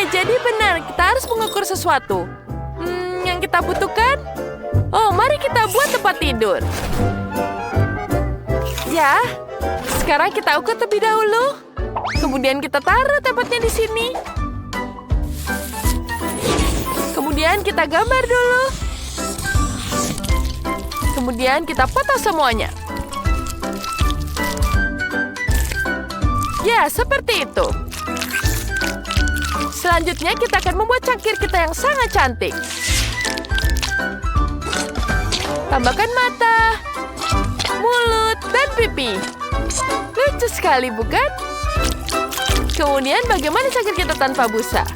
Oke, jadi benar. Kita harus mengukur sesuatu. Yang kita butuhkan? Oh, mari kita buat tempat tidur. Ya, sekarang kita ukur terlebih dahulu. Kemudian kita taruh tempatnya di sini. Kemudian kita gambar dulu. Kemudian kita foto semuanya. Ya, seperti itu. Selanjutnya kita akan membuat cangkir kita yang sangat cantik. Tambahkan mata, mulut, dan pipi. Lucu sekali, bukan? Kemudian bagaimana cangkir kita tanpa busa?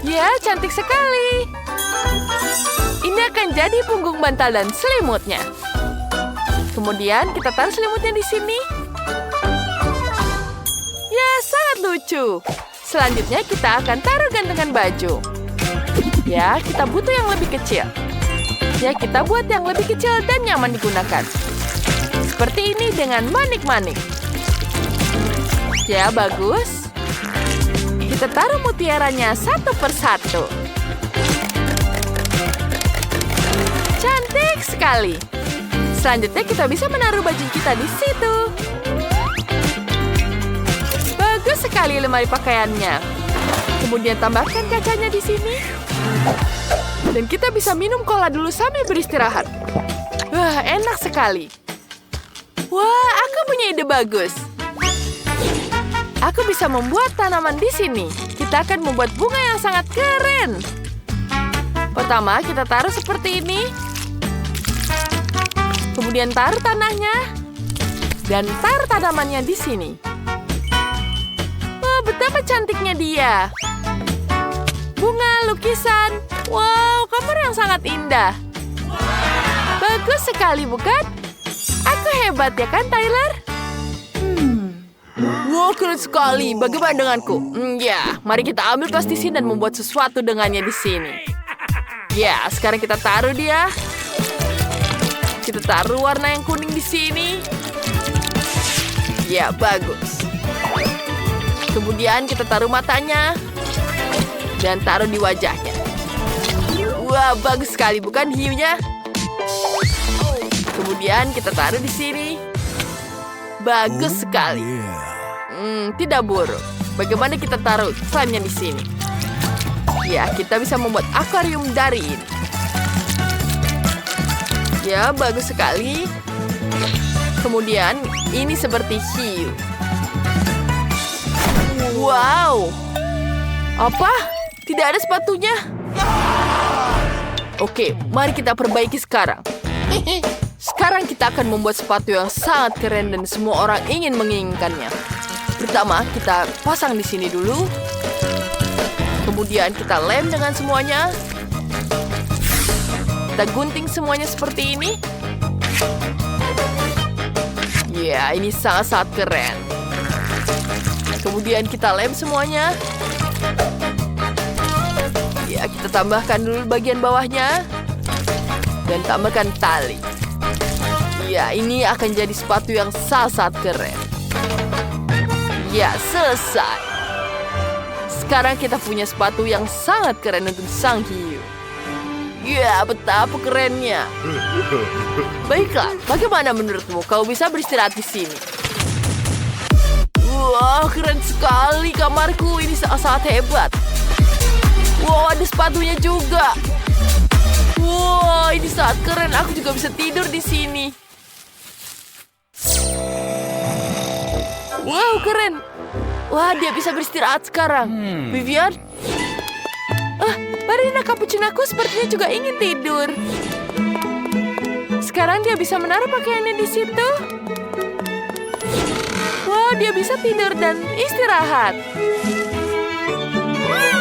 Ya, cantik sekali. Ini akan jadi punggung bantal dan selimutnya. Kemudian kita taruh selimutnya di sini. Ya, sangat lucu. Selanjutnya kita akan taruh gantungan baju. Ya, kita butuh yang lebih kecil. Ya, kita buat yang lebih kecil dan nyaman digunakan. Seperti ini dengan manik-manik. Ya, bagus. Kita taruh mutiaranya satu persatu. Cantik sekali. Selanjutnya kita bisa menaruh baju kita di situ. Bagus sekali lemari pakaiannya. Kemudian tambahkan kacanya di sini. Dan kita bisa minum cola dulu sambil beristirahat. Wah, enak sekali. Wah, aku punya ide bagus. Aku bisa membuat tanaman di sini. Kita akan membuat bunga yang sangat keren. Pertama, kita taruh seperti ini. Kemudian taruh tanahnya. Dan taruh tanamannya di sini. Oh, betapa cantiknya dia. Bunga, lukisan. Wow, kamar yang sangat indah. Bagus sekali, bukan? Aku hebat ya kan, Tyler? Wow, keren sekali. Bagaimana denganku? Ya, mari kita ambil plastisin dan membuat sesuatu dengannya di sini. Ya, sekarang kita taruh dia. Kita taruh warna yang kuning di sini. Ya, bagus. Kemudian kita taruh matanya. Dan taruh di wajahnya. Wah, bagus sekali, bukan hiunya? Kemudian kita taruh di sini. Bagus sekali. Tidak buruk. Bagaimana kita taruh slime-nya di sini? Ya, kita bisa membuat akuarium dari ini. Ya, bagus sekali. Kemudian, ini seperti hiu. Wow. Apa? Tidak ada sepatunya? Oke, mari kita perbaiki sekarang. Sekarang kita akan membuat sepatu yang sangat keren dan semua orang ingin menginginkannya. Pertama, kita pasang di sini dulu. Kemudian kita lem dengan semuanya. Kita gunting semuanya seperti ini. Ya, ini sangat-sangat keren. Kemudian kita lem semuanya. Ya, kita tambahkan dulu bagian bawahnya. Dan tambahkan tali. Ya, ini akan jadi sepatu yang sangat keren. Ya, selesai. Sekarang kita punya sepatu yang sangat keren untuk sang hiu. Ya, betapa kerennya. Baiklah, bagaimana menurutmu? Kau bisa beristirahat di sini. Wah, keren sekali kamarku. Ini sangat hebat. Wow, ada sepatunya juga. Wow, ini sangat keren. Aku juga bisa tidur di sini. Wow, keren. Wah, dia bisa beristirahat sekarang. Vivian? Marina Cappuccinaku sepertinya juga ingin tidur. Sekarang dia bisa menaruh pakaiannya di situ. Wow, dia bisa tidur dan istirahat.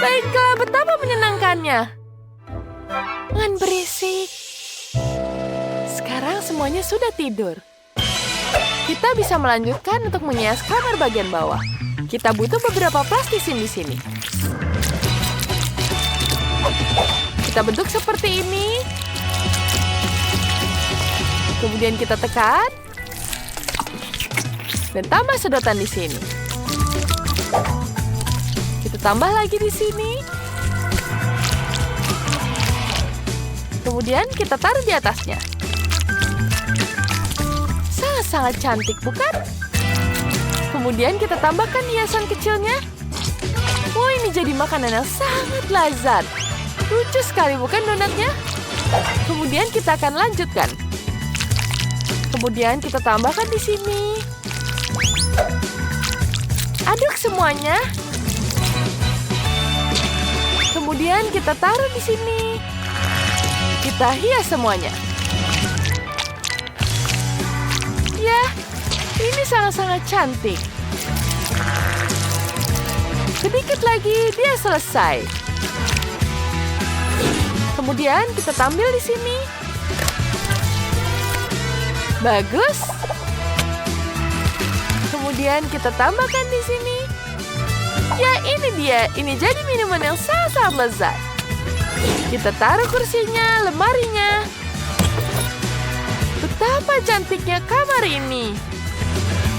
Baiklah, betapa menyenangkannya. Jangan berisik. Sekarang semuanya sudah tidur. Kita bisa melanjutkan untuk menghias kamar bagian bawah. Kita butuh beberapa plastisin di sini. Kita bentuk seperti ini. Kemudian kita tekan. Dan tambah sedotan di sini. tambah lagi di sini. Kemudian kita taruh di atasnya. Sangat-sangat cantik, bukan? Kemudian kita tambahkan hiasan kecilnya. Oh, ini jadi makanan yang sangat lezat. Lucu sekali, bukan donatnya? Kemudian kita akan lanjutkan. Kemudian kita tambahkan di sini. Aduk semuanya. Kemudian kita taruh di sini. Kita hias semuanya. Ya, ini sangat-sangat cantik. Sedikit lagi, dia selesai. Kemudian kita tampil di sini. Bagus. Kemudian kita tambahkan di sini. Ya, ini dia. Ini jadi minuman yang sangat-sangat lezat. Kita taruh kursinya, lemarinya. Betapa cantiknya kamar ini.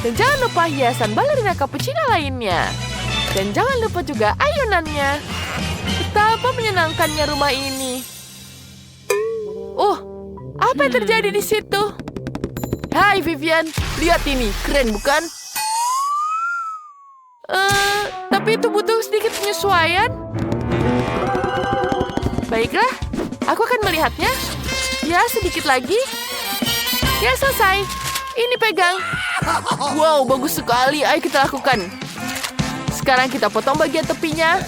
Dan jangan lupa hiasan balerina cappuccino lainnya. Dan jangan lupa juga ayunannya. Betapa menyenangkannya rumah ini. Oh, apa yang terjadi di situ? Hai Vivian, lihat ini. Keren bukan? Tapi itu butuh sedikit penyesuaian. Baiklah, aku akan melihatnya. Ya, sedikit lagi. Ya, selesai. Ini pegang. Wow, bagus sekali. Ayo kita lakukan. Sekarang kita potong bagian tepinya.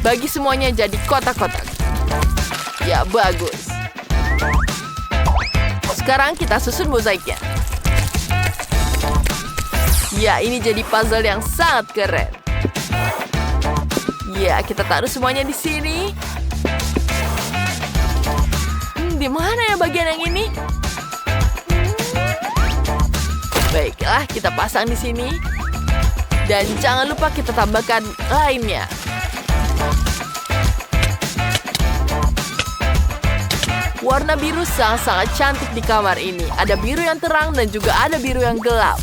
Bagi semuanya jadi kotak-kotak. Ya, bagus. Sekarang kita susun mozaiknya. Ya, ini jadi puzzle yang sangat keren. Ya, kita taruh semuanya di sini. Di mana ya bagian yang ini? Baiklah, kita pasang di sini. Dan jangan lupa kita tambahkan lainnya. Warna biru sangat-sangat cantik di kamar ini. Ada biru yang terang dan juga ada biru yang gelap.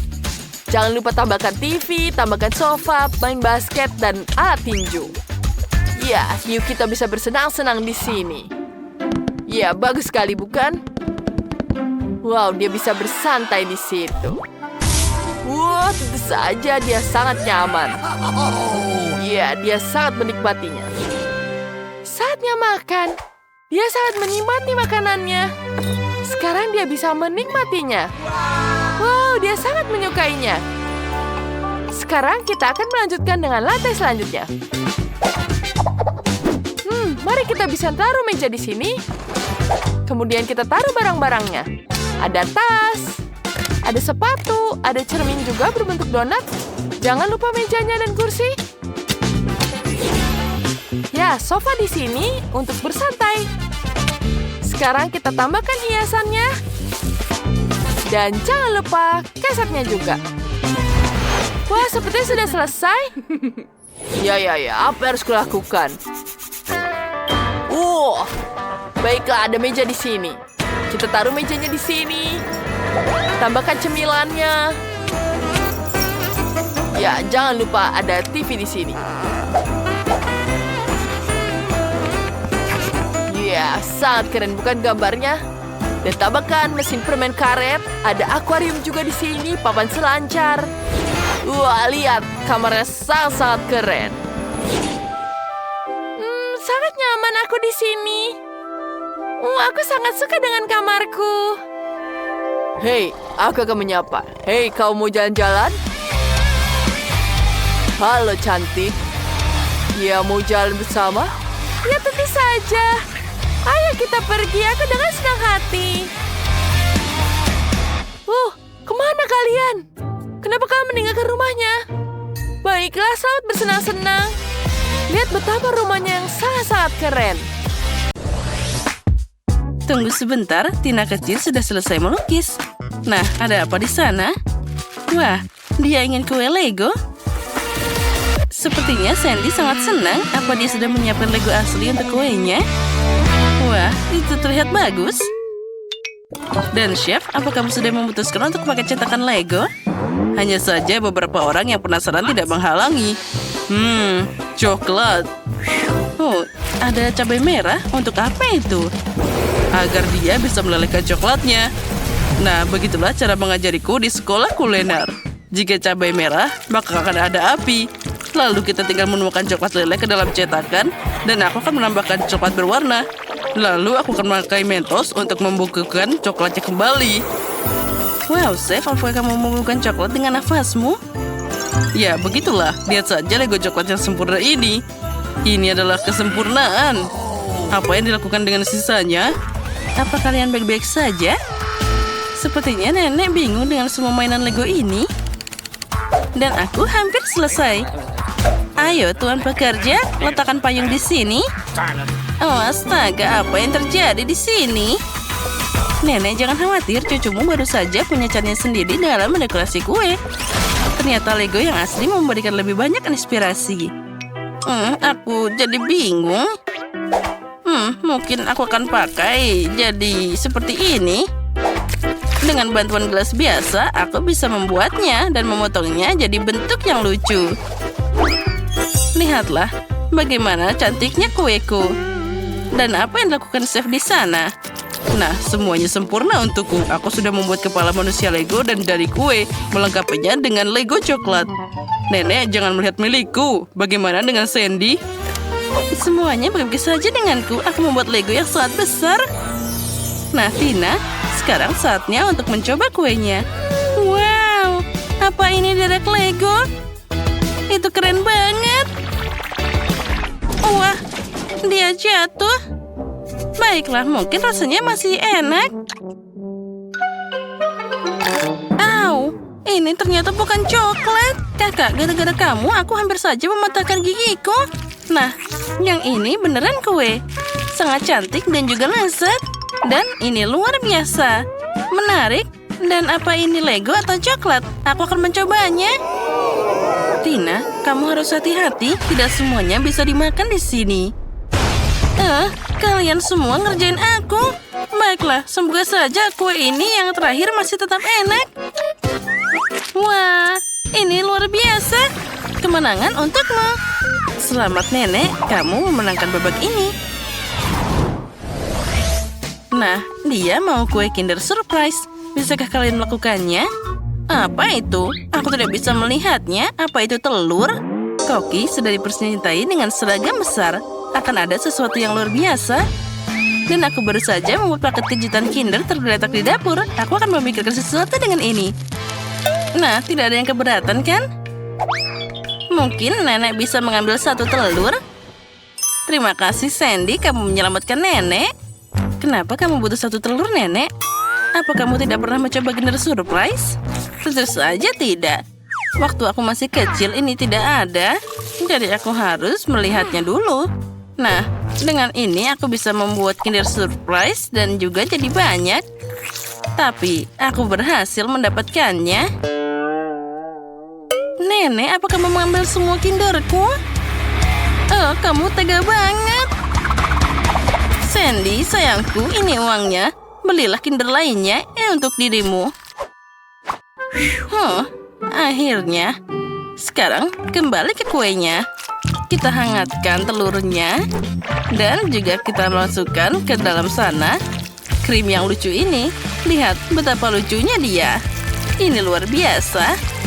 Jangan lupa tambahkan TV, tambahkan sofa, main basket, dan alat tinju. Ya, yuk kita bisa bersenang-senang di sini. Ya, bagus sekali bukan? Wow, dia bisa bersantai di situ. Wah, tentu saja dia sangat nyaman. Ya, dia sangat menikmatinya. Saatnya makan. Dia sangat menikmati makanannya. Sekarang dia bisa menikmatinya. Wow, dia sangat menyukainya. Sekarang kita akan melanjutkan dengan lantai selanjutnya. Mari kita bisa taruh meja di sini. Kemudian kita taruh barang-barangnya. Ada tas, ada sepatu, ada cermin juga berbentuk donat. Jangan lupa mejanya dan kursi. Ya, sofa di sini untuk bersantai. Sekarang kita tambahkan hiasannya. Dan jangan lupa kesetnya juga. Wah, sepertinya sudah selesai. Ya, apa yang harus kulakukan? Baiklah, ada meja di sini. Kita taruh mejanya di sini. Tambahkan cemilannya. Ya, jangan lupa ada TV di sini. Ya, sangat keren bukan gambarnya? Dan tambahkan mesin permen karet. Ada akuarium juga di sini, papan selancar. Wah, lihat, kamarnya sangat-sangat keren. Sangat nyaman aku di sini. Aku sangat suka dengan kamarku. Hei, aku akan menyapa. Hei, kau mau jalan-jalan? Halo, cantik. Ya, mau jalan bersama? Ya, tentu saja. Ayo kita pergi, aku dengan senang hati. Kemana kalian? Kenapa kalian meninggalkan rumahnya? Baiklah, selamat bersenang-senang. Lihat betapa rumahnya yang sangat-sangat keren. Tunggu sebentar, Tina kecil sudah selesai melukis. Nah, ada apa di sana? Wah, dia ingin kue Lego? Sepertinya Sandy sangat senang. Apa dia sudah menyiapkan Lego asli untuk kuenya? Wah, itu terlihat bagus. Dan Chef, apa kamu sudah memutuskan untuk pakai cetakan Lego? Hanya saja beberapa orang yang penasaran tidak menghalangi. Coklat. Oh, ada cabai merah. Untuk apa itu? Agar dia bisa melelehkan coklatnya. Nah, begitulah cara mengajariku di sekolah kuliner. Jika cabai merah, maka akan ada api. Lalu kita tinggal menuangkan coklat leleh ke dalam cetakan, dan aku akan menambahkan coklat berwarna. Lalu aku akan memakai mentos untuk membukukan coklatnya kembali. Wow, Chef, apakah kamu membukukan coklat dengan nafasmu? Ya, begitulah. Lihat saja Lego coklat yang sempurna ini. Ini adalah kesempurnaan. Apa yang dilakukan dengan sisanya? Apa kalian baik-baik saja? Sepertinya nenek bingung dengan semua mainan Lego ini. Dan aku hampir selesai. Ayo, tuan pekerja, letakkan payung di sini. Oh, astaga, apa yang terjadi di sini? Nenek, jangan khawatir, cucumu baru saja punya caranya sendiri dalam mendekorasi kue. Ternyata Lego yang asli memberikan lebih banyak inspirasi. Aku jadi bingung. Mungkin aku akan pakai jadi seperti ini. Dengan bantuan gelas biasa, aku bisa membuatnya dan memotongnya jadi bentuk yang lucu. Lihatlah, bagaimana cantiknya kueku. Dan apa yang dilakukan chef di sana? Nah, semuanya sempurna untukku. Aku sudah membuat kepala manusia Lego dan dari kue, melengkapinya dengan Lego coklat. Nenek, jangan melihat milikku. Bagaimana dengan Sandy? Semuanya baik-baik saja denganku. Aku membuat Lego yang sangat besar. Nah, Tina, sekarang saatnya untuk mencoba kuenya. Wow, apa ini derek Lego? Itu keren banget. Wah, dia jatuh. Baiklah, mungkin rasanya masih enak. Au, ini ternyata bukan coklat. Kakak, gara-gara kamu aku hampir saja mematahkan gigiku. Nah, yang ini beneran kue. Sangat cantik dan juga lezat. Dan ini luar biasa. Menarik. Dan apa ini Lego atau coklat? Aku akan mencobanya. Tina, kamu harus hati-hati. Tidak semuanya bisa dimakan di sini. Kalian semua ngerjain aku. Baiklah, semoga saja kue ini yang terakhir masih tetap enak. Wah, ini luar biasa. Kemenangan untukmu. Selamat nenek, kamu memenangkan babak ini. Nah, dia mau kue Kinder Surprise. Bisakah kalian melakukannya? Apa itu? Aku tidak bisa melihatnya. Apa itu telur? Koki sudah dipersenjatai dengan seragam besar. Akan ada sesuatu yang luar biasa. Dan aku baru saja membuat paket kejutan Kinder tergeletak di dapur. Aku akan memikirkan sesuatu dengan ini. Nah, tidak ada yang keberatan kan? Mungkin nenek bisa mengambil satu telur. Terima kasih Sandy, kamu menyelamatkan nenek. Kenapa kamu butuh satu telur, nenek? Apa kamu tidak pernah mencoba Kinder Surprise? Tentu saja tidak. Waktu aku masih kecil ini tidak ada. Jadi aku harus melihatnya dulu. Nah, dengan ini aku bisa membuat Kinder Surprise dan juga jadi banyak. Tapi aku berhasil mendapatkannya. Nenek, apa kamu mengambil semua Kinderku? Oh, kamu tega banget. Sandy, sayangku, ini uangnya. Belilah Kinder lainnya untuk dirimu. Akhirnya. Sekarang kembali ke kuenya. Kita hangatkan telurnya. Dan juga kita masukkan ke dalam sana krim yang lucu ini. Lihat betapa lucunya dia. Ini luar biasa.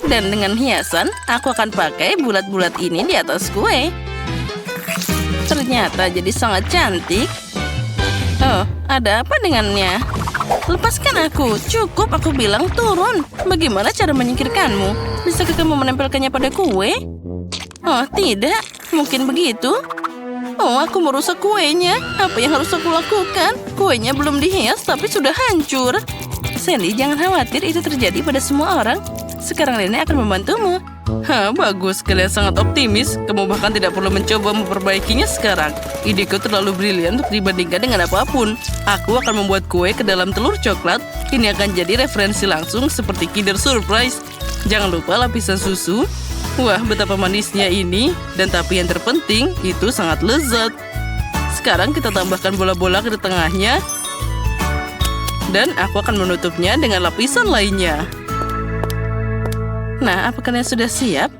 Dan dengan hiasan, aku akan pakai bulat-bulat ini di atas kue. Ternyata jadi sangat cantik. Oh, ada apa dengannya? Lepaskan aku. Cukup, aku bilang turun. Bagaimana cara menyingkirkanmu? Bisakah kamu menempelkannya pada kue? Oh, tidak. Mungkin begitu. Oh, aku merusak kuenya. Apa yang harus aku lakukan? Kuenya belum dihias, tapi sudah hancur. Sandy, jangan khawatir. Itu terjadi pada semua orang. Sekarang nenek akan membantumu. Bagus. Kalian sangat optimis. Kamu bahkan tidak perlu mencoba memperbaikinya sekarang. Ideku terlalu brilian untuk dibandingkan dengan apapun. Aku akan membuat kue ke dalam telur coklat. Ini akan jadi referensi langsung seperti Kinder Surprise. Jangan lupa lapisan susu. Wah, betapa manisnya ini. Dan tapi yang terpenting, itu sangat lezat. Sekarang kita tambahkan bola-bola ke tengahnya. Dan aku akan menutupnya dengan lapisan lainnya. Nah, apa kalian sudah siap?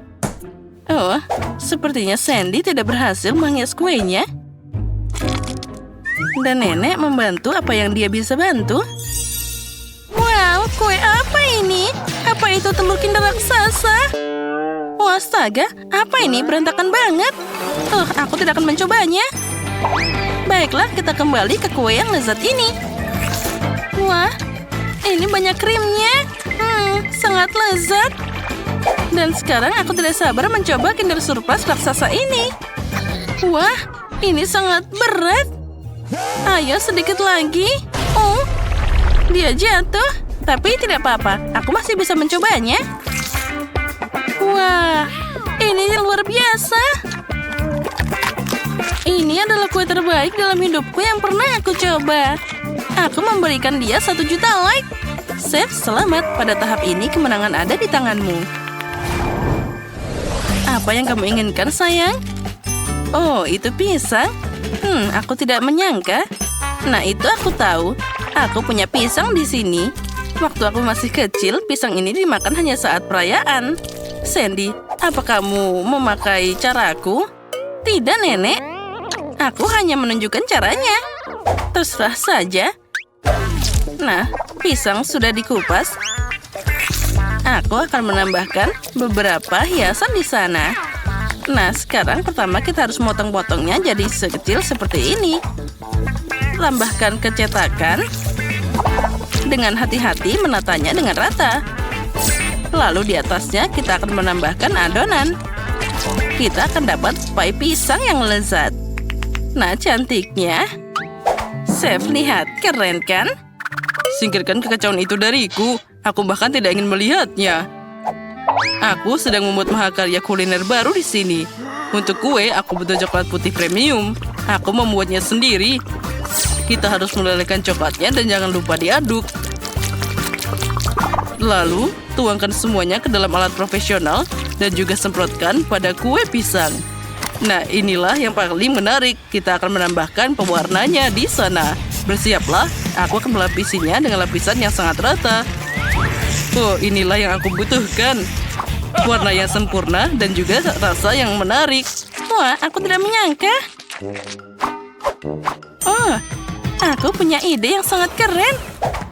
Oh, sepertinya Sandy tidak berhasil menghias kuenya. Dan nenek membantu apa yang dia bisa bantu. Wow, kue apa ini? Apa itu telur Kinder raksasa? Oh, astaga, apa ini? Berantakan banget. Aku tidak akan mencobanya. Baiklah, kita kembali ke kue yang lezat ini. Wah, ini banyak krimnya. Sangat lezat. Dan sekarang aku tidak sabar mencoba Kinder Surprise raksasa ini. Wah, ini sangat berat. Ayo sedikit lagi. Oh, dia jatuh. Tapi tidak apa-apa, aku masih bisa mencobanya. Wah, ini luar biasa. Ini adalah kue terbaik dalam hidupku yang pernah aku coba. Aku memberikan dia 1 juta like. Chef, selamat. Pada tahap ini kemenangan ada di tanganmu. Apa yang kamu inginkan, sayang? Oh, itu pisang. Aku tidak menyangka. Nah, itu aku tahu. Aku punya pisang di sini. Waktu aku masih kecil, pisang ini dimakan hanya saat perayaan. Sandy, apa kamu memakai caraku? Tidak, Nenek. Aku hanya menunjukkan caranya. Terserah saja. Nah, pisang sudah dikupas. Aku akan menambahkan beberapa hiasan di sana. Nah, sekarang pertama kita harus motong-potongnya jadi sekecil seperti ini. Tambahkan kecetakan. Dengan hati-hati menatanya dengan rata. Lalu di atasnya kita akan menambahkan adonan. Kita akan dapat pie pisang yang lezat. Nah, cantiknya. Chef, lihat. Keren kan? Singkirkan kekacauan itu dariku. Aku bahkan tidak ingin melihatnya. Aku sedang membuat mahakarya kuliner baru di sini. Untuk kue, aku butuh coklat putih premium. Aku membuatnya sendiri. Kita harus melelehkan coklatnya dan jangan lupa diaduk. Lalu, tuangkan semuanya ke dalam alat profesional dan juga semprotkan pada kue pisang. Nah, inilah yang paling menarik. Kita akan menambahkan pewarnanya di sana. Bersiaplah, aku akan melapisinya dengan lapisan yang sangat rata. Oh, inilah yang aku butuhkan. Warna yang sempurna dan juga rasa yang menarik. Wah, aku tidak menyangka. Oh, aku punya ide yang sangat keren.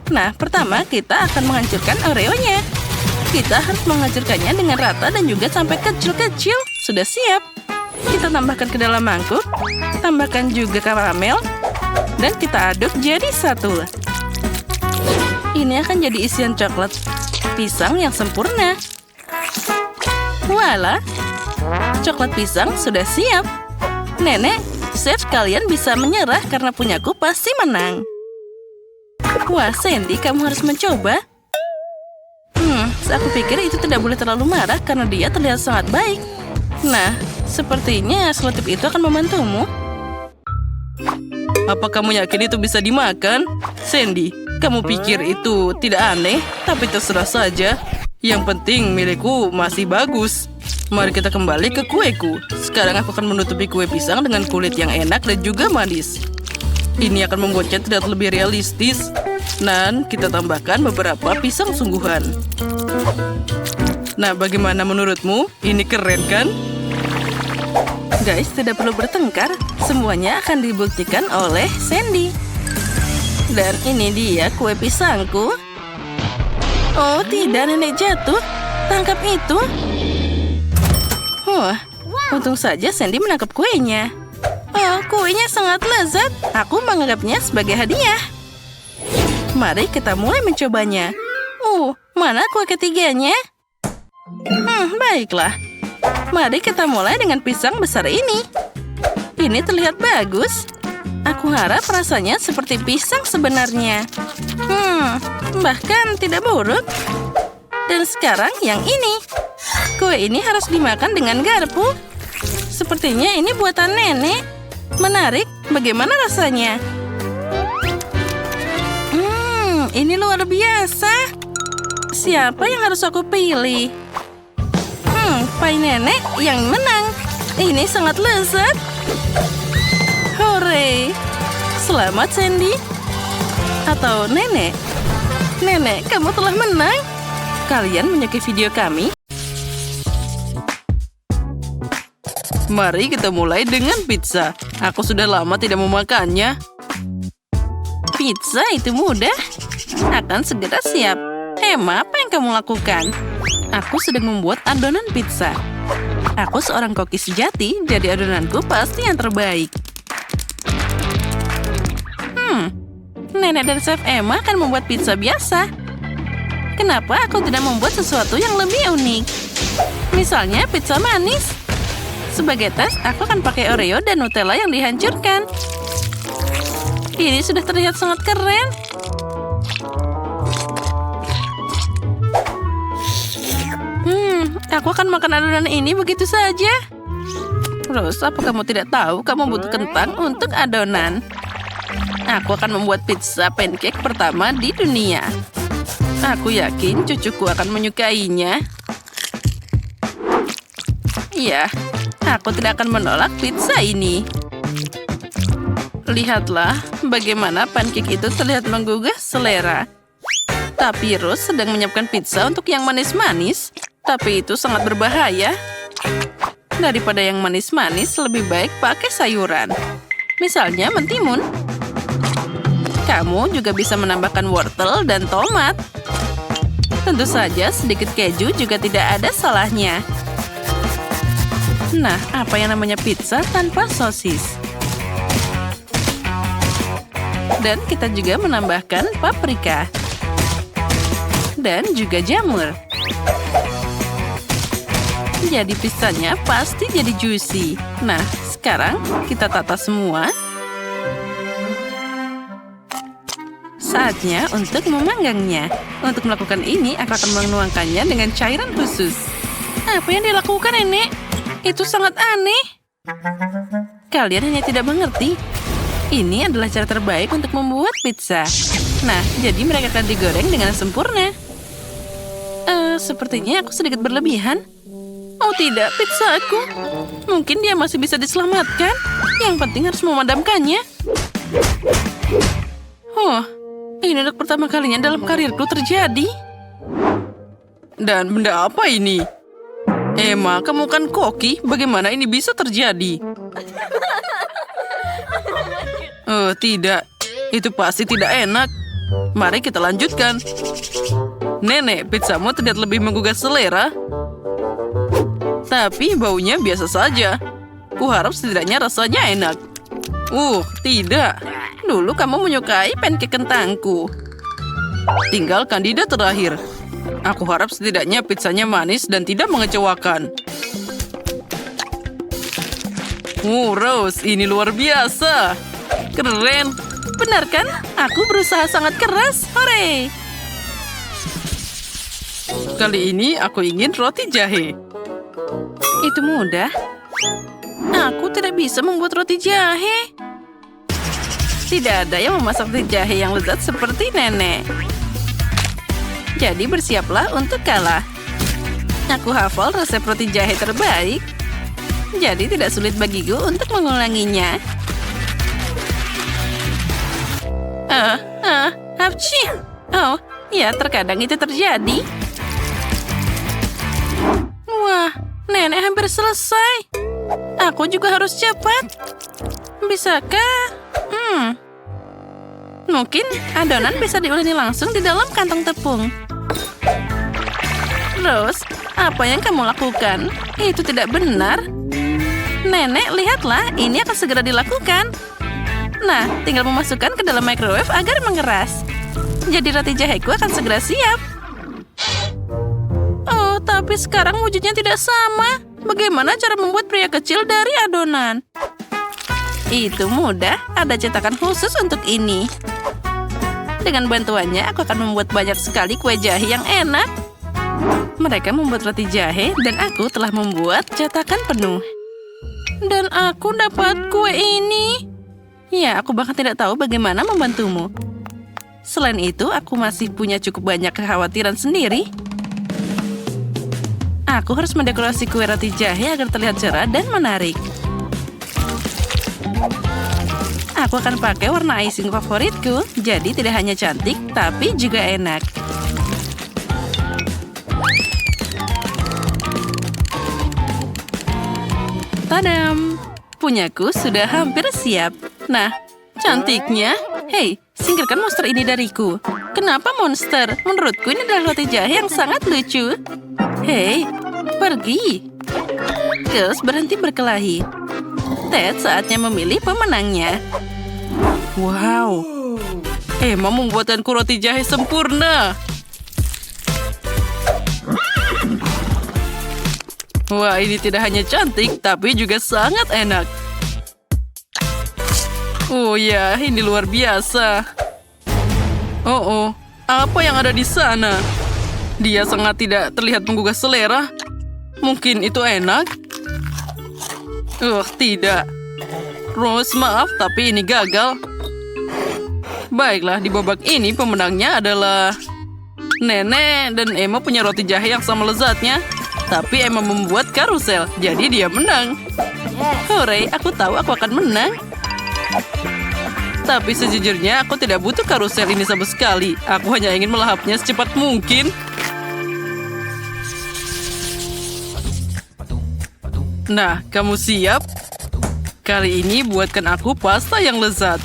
Nah, pertama kita akan menghancurkan Oreo-nya. Kita harus menghancurkannya dengan rata dan juga sampai kecil-kecil. Sudah siap. Kita tambahkan ke dalam mangkuk. Tambahkan juga karamel. Dan kita aduk jadi satu. Ini akan jadi isian coklat pisang yang sempurna. Voila, coklat pisang sudah siap. Nenek, chef kalian bisa menyerah karena punyaku pasti menang. Wah, Sandy, kamu harus mencoba. Aku pikir itu tidak boleh terlalu marah karena dia terlihat sangat baik. Nah, sepertinya selotip itu akan membantumu. Apa kamu yakin itu bisa dimakan? Sandy, kamu pikir itu tidak aneh? Tapi terserah saja. Yang penting milikku masih bagus. Mari kita kembali ke kueku. Sekarang aku akan menutupi kue pisang dengan kulit yang enak dan juga manis. Ini akan membuatnya terlihat lebih realistis. Dan kita tambahkan beberapa pisang sungguhan. Nah, bagaimana menurutmu? Ini keren kan? Guys, tidak perlu bertengkar. Semuanya akan dibuktikan oleh Sandy. Dan ini dia kue pisangku. Oh, tidak, nenek jatuh. Tangkap itu. Wah, untung saja Sandy menangkap kuenya. Oh, kuenya sangat lezat. Aku menganggapnya sebagai hadiah. Mari kita mulai mencobanya. Mana kue ketiganya? Baiklah. Mari kita mulai dengan pisang besar ini. Ini terlihat bagus. Aku harap rasanya seperti pisang sebenarnya. Bahkan tidak buruk. Dan sekarang yang ini. Kue ini harus dimakan dengan garpu. Sepertinya ini buatan nenek. Menarik, bagaimana rasanya? Ini luar biasa. Siapa yang harus aku pilih? Pie nenek yang menang. Ini sangat lezat. Hore! Selamat, Sandy. Atau nenek? Nenek, kamu telah menang. Kalian menyukai video kami? Mari kita mulai dengan pizza. Aku sudah lama tidak memakannya. Pizza itu mudah. Akan segera siap. Emma, apa yang kamu lakukan? Aku sedang membuat adonan pizza. Aku seorang koki sejati, jadi adonanku pasti yang terbaik. Nenek dan Chef Emma akan membuat pizza biasa. Kenapa aku tidak membuat sesuatu yang lebih unik? Misalnya pizza manis. Sebagai tes, aku akan pakai Oreo dan Nutella yang dihancurkan. Ini sudah terlihat sangat keren. Aku akan makan adonan ini begitu saja. Rose, apa kamu tidak tahu kamu butuh kentang untuk adonan? Aku akan membuat pizza pancake pertama di dunia. Aku yakin cucuku akan menyukainya. Iya, aku tidak akan menolak pizza ini. Lihatlah bagaimana pancake itu terlihat menggugah selera. Tapi Rose sedang menyiapkan pizza untuk yang manis-manis. Tapi itu sangat berbahaya. Daripada yang manis-manis, lebih baik pakai sayuran. Misalnya mentimun. Kamu juga bisa menambahkan wortel dan tomat. Tentu saja sedikit keju juga tidak ada salahnya. Nah, apa yang namanya pizza tanpa sosis? Dan kita juga menambahkan paprika. Dan juga jamur. Jadi pizzanya pasti jadi juicy. Nah, sekarang kita tata semua. Saatnya untuk memanggangnya. Untuk melakukan ini, aku akan menuangkannya dengan cairan khusus. Apa yang dilakukan, Nenek? Itu sangat aneh. Kalian hanya tidak mengerti. Ini adalah cara terbaik untuk membuat pizza. Nah, jadi mereka akan digoreng dengan sempurna. Sepertinya aku sedikit berlebihan. Oh tidak, pizza aku. Mungkin dia masih bisa diselamatkan. Yang penting harus memadamkannya. Ini untuk pertama kalinya dalam karirku terjadi. Dan benda apa ini? Emma, kamu kan koki. Bagaimana ini bisa terjadi? Oh, tidak. Itu pasti tidak enak. Mari kita lanjutkan. Nenek, pizzamu terlihat lebih menggugah selera. Tapi baunya biasa saja. Kuharap setidaknya rasanya enak. Tidak. Dulu kamu menyukai pancake kentangku. Tinggal kandidat terakhir. Aku harap setidaknya pizzanya manis dan tidak mengecewakan. Rose, ini luar biasa. Keren. Benar kan? Aku berusaha sangat keras. Hore! Kali ini aku ingin roti jahe. Itu mudah. Aku tidak bisa membuat roti jahe. Tidak ada yang memasak roti jahe yang lezat seperti nenek. Jadi bersiaplah untuk kalah. Aku hafal resep roti jahe terbaik. Jadi tidak sulit bagiku untuk mengulanginya. Hapci. Oh, ya terkadang itu terjadi. Wah, nenek hampir selesai. Aku juga harus cepat. Bisakah? Mungkin adonan bisa diuleni langsung di dalam kantong tepung. Rose, apa yang kamu lakukan? Itu tidak benar. Nenek, lihatlah, ini akan segera dilakukan. Nah, tinggal memasukkan ke dalam microwave agar mengeras. Jadi roti jaheku akan segera siap. Oh, tapi sekarang wujudnya tidak sama. Bagaimana cara membuat pria kecil dari adonan? Itu mudah, ada cetakan khusus untuk ini. Dengan bantuannya, aku akan membuat banyak sekali kue jahe yang enak. Mereka membuat roti jahe, dan aku telah membuat cetakan penuh. Dan aku dapat kue ini. Ya, aku bahkan tidak tahu bagaimana membantumu. Selain itu, aku masih punya cukup banyak kekhawatiran sendiri. Aku harus mendekorasi kue roti jahe agar terlihat cerah dan menarik. Aku akan pakai warna icing favoritku, jadi tidak hanya cantik, tapi juga enak. Tadam! Punyaku sudah hampir siap. Nah, cantiknya. Hei, singkirkan monster ini dariku. Kenapa monster? Menurutku ini adalah roti jahe yang sangat lucu. Hei, pergi. Kels berhenti berkelahi. Ted saatnya memilih pemenangnya. Wow, Emma membuatkanku roti jahe sempurna. Wah, ini tidak hanya cantik, tapi juga sangat enak. Oh ya, ini luar biasa. Oh, apa yang ada di sana? Dia sangat tidak terlihat menggugah selera. Mungkin itu enak? Tidak. Rose, maaf, tapi ini gagal. Baiklah, di babak ini pemenangnya adalah Nenek, dan Emma punya roti jahe yang sama lezatnya. Tapi Emma membuat karusel, jadi dia menang. Hore, aku tahu aku akan menang. Tapi sejujurnya aku tidak butuh karusel ini sama sekali. Aku hanya ingin melahapnya secepat mungkin. Nah, kamu siap? Kali ini buatkan aku pasta yang lezat.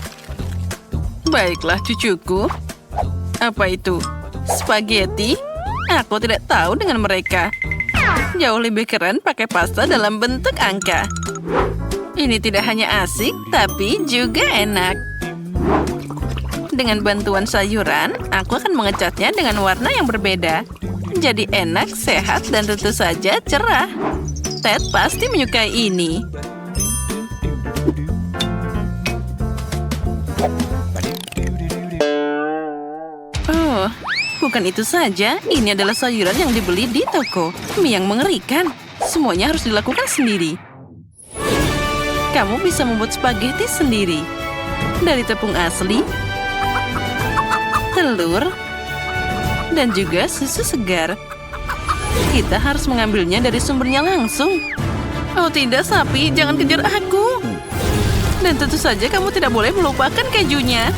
Baiklah, cucuku. Apa itu? Spaghetti? Aku tidak tahu dengan mereka. Jauh lebih keren pakai pasta dalam bentuk angka. Ini tidak hanya asik, tapi juga enak. Dengan bantuan sayuran, aku akan mengecatnya dengan warna yang berbeda. Jadi enak, sehat, dan tentu saja cerah. Ted pasti menyukai ini. Oh, bukan itu saja. Ini adalah sayuran yang dibeli di toko. Mie yang mengerikan. Semuanya harus dilakukan sendiri. Kamu bisa membuat spaghetti sendiri. Dari tepung asli, telur, dan juga susu segar. Kita harus mengambilnya dari sumbernya langsung. Oh tidak, sapi, jangan kejar aku. Dan tentu saja kamu tidak boleh melupakan kejunya.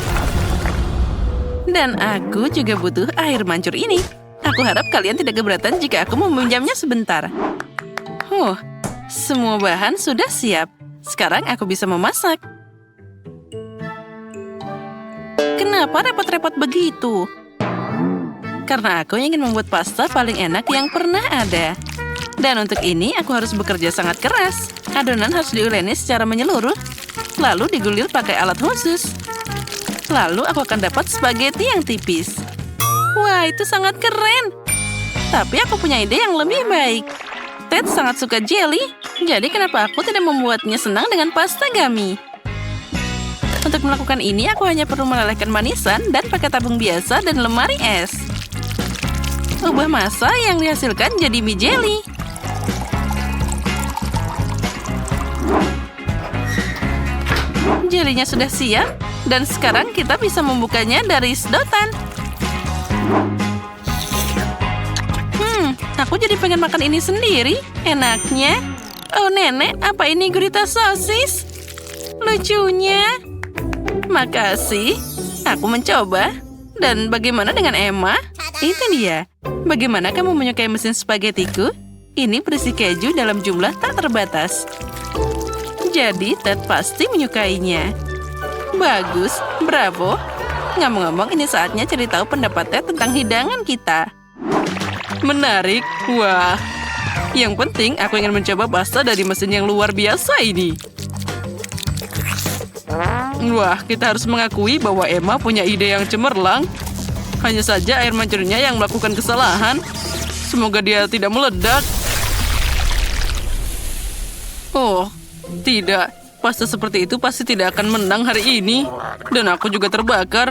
Dan aku juga butuh air mancur ini. Aku harap kalian tidak keberatan jika aku meminjamnya sebentar. Semua bahan sudah siap. Sekarang aku bisa memasak. Kenapa repot-repot begitu? Karena aku ingin membuat pasta paling enak yang pernah ada. Dan untuk ini aku harus bekerja sangat keras. Adonan harus diuleni secara menyeluruh. Lalu digulir pakai alat khusus. Lalu aku akan dapat spaghetti yang tipis. Wah, itu sangat keren. Tapi aku punya ide yang lebih baik. Ted sangat suka jelly. Jadi kenapa aku tidak membuatnya senang dengan pasta gummy? Untuk melakukan ini, aku hanya perlu melelehkan manisan dan pakai tabung biasa dan lemari es. Ubah massa yang dihasilkan jadi mie jelly. Jelinya sudah siap, dan sekarang kita bisa membukanya dari sedotan. Aku jadi pengen makan ini sendiri. Enaknya. Oh, Nenek, apa ini gurita sosis? Lucunya. Makasih. Aku mencoba. Dan bagaimana dengan Emma? Itu dia. Bagaimana kamu menyukai mesin spagettiku? Ini berisi keju dalam jumlah tak terbatas. Jadi, Ted pasti menyukainya. Bagus, bravo. Ngomong-ngomong, ini saatnya cari tahu pendapat Ted tentang hidangan kita. Menarik. Wah. Yang penting, aku ingin mencoba pasta dari mesin yang luar biasa ini. Wah, kita harus mengakui bahwa Emma punya ide yang cemerlang. Hanya saja air mancurnya yang melakukan kesalahan. Semoga dia tidak meledak. Oh, tidak. Pasta seperti itu pasti tidak akan menang hari ini. Dan aku juga terbakar.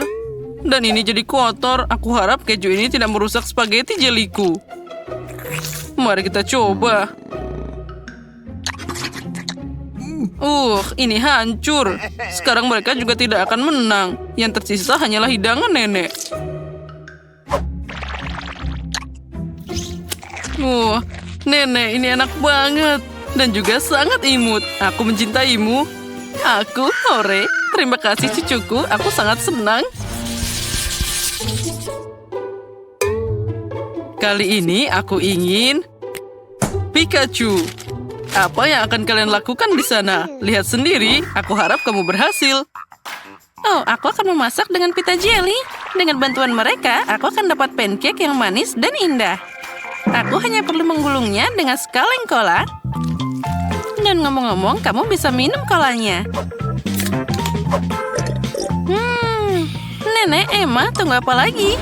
Dan ini jadi kotor. Aku harap keju ini tidak merusak spaghetti jeliku. Mari kita coba. Ini hancur. Sekarang mereka juga tidak akan menang. Yang tersisa hanyalah hidangan Nenek. Nenek, ini enak banget. Dan juga sangat imut. Aku mencintaimu. Aku, hore. Terima kasih cucuku. Aku sangat senang. Kali ini aku ingin Pikachu. Apa yang akan kalian lakukan di sana? Lihat sendiri, aku harap kamu berhasil. Oh, aku akan memasak dengan pita jelly. Dengan bantuan mereka, aku akan dapat pancake yang manis dan indah. Aku hanya perlu menggulungnya dengan sekaleng cola. Dan ngomong-ngomong, kamu bisa minum kolanya. Nenek, Emma, tunggu apa lagi?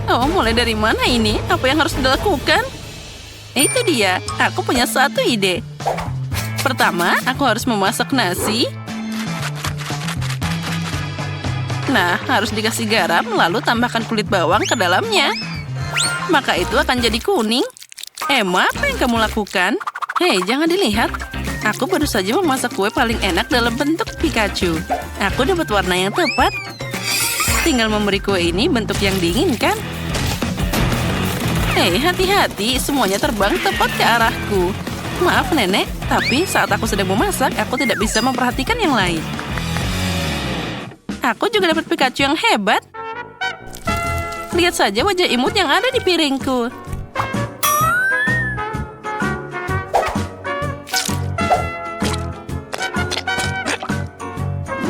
Oh, mulai dari mana ini? Apa yang harus dilakukan? Itu dia, aku punya satu ide. Pertama, aku harus memasak nasi. Nah, harus dikasih garam, lalu tambahkan kulit bawang ke dalamnya. Maka itu akan jadi kuning. Emma, apa yang kamu lakukan? Hei, jangan dilihat. Aku baru saja memasak kue paling enak dalam bentuk Pikachu. Aku dapat warna yang tepat. Tinggal memberi kue ini bentuk yang diinginkan. Hei, hati-hati, semuanya terbang tepat ke arahku. Maaf, Nenek, tapi saat aku sedang memasak, aku tidak bisa memperhatikan yang lain. Aku juga dapat Pikachu yang hebat. Lihat saja wajah imut yang ada di piringku.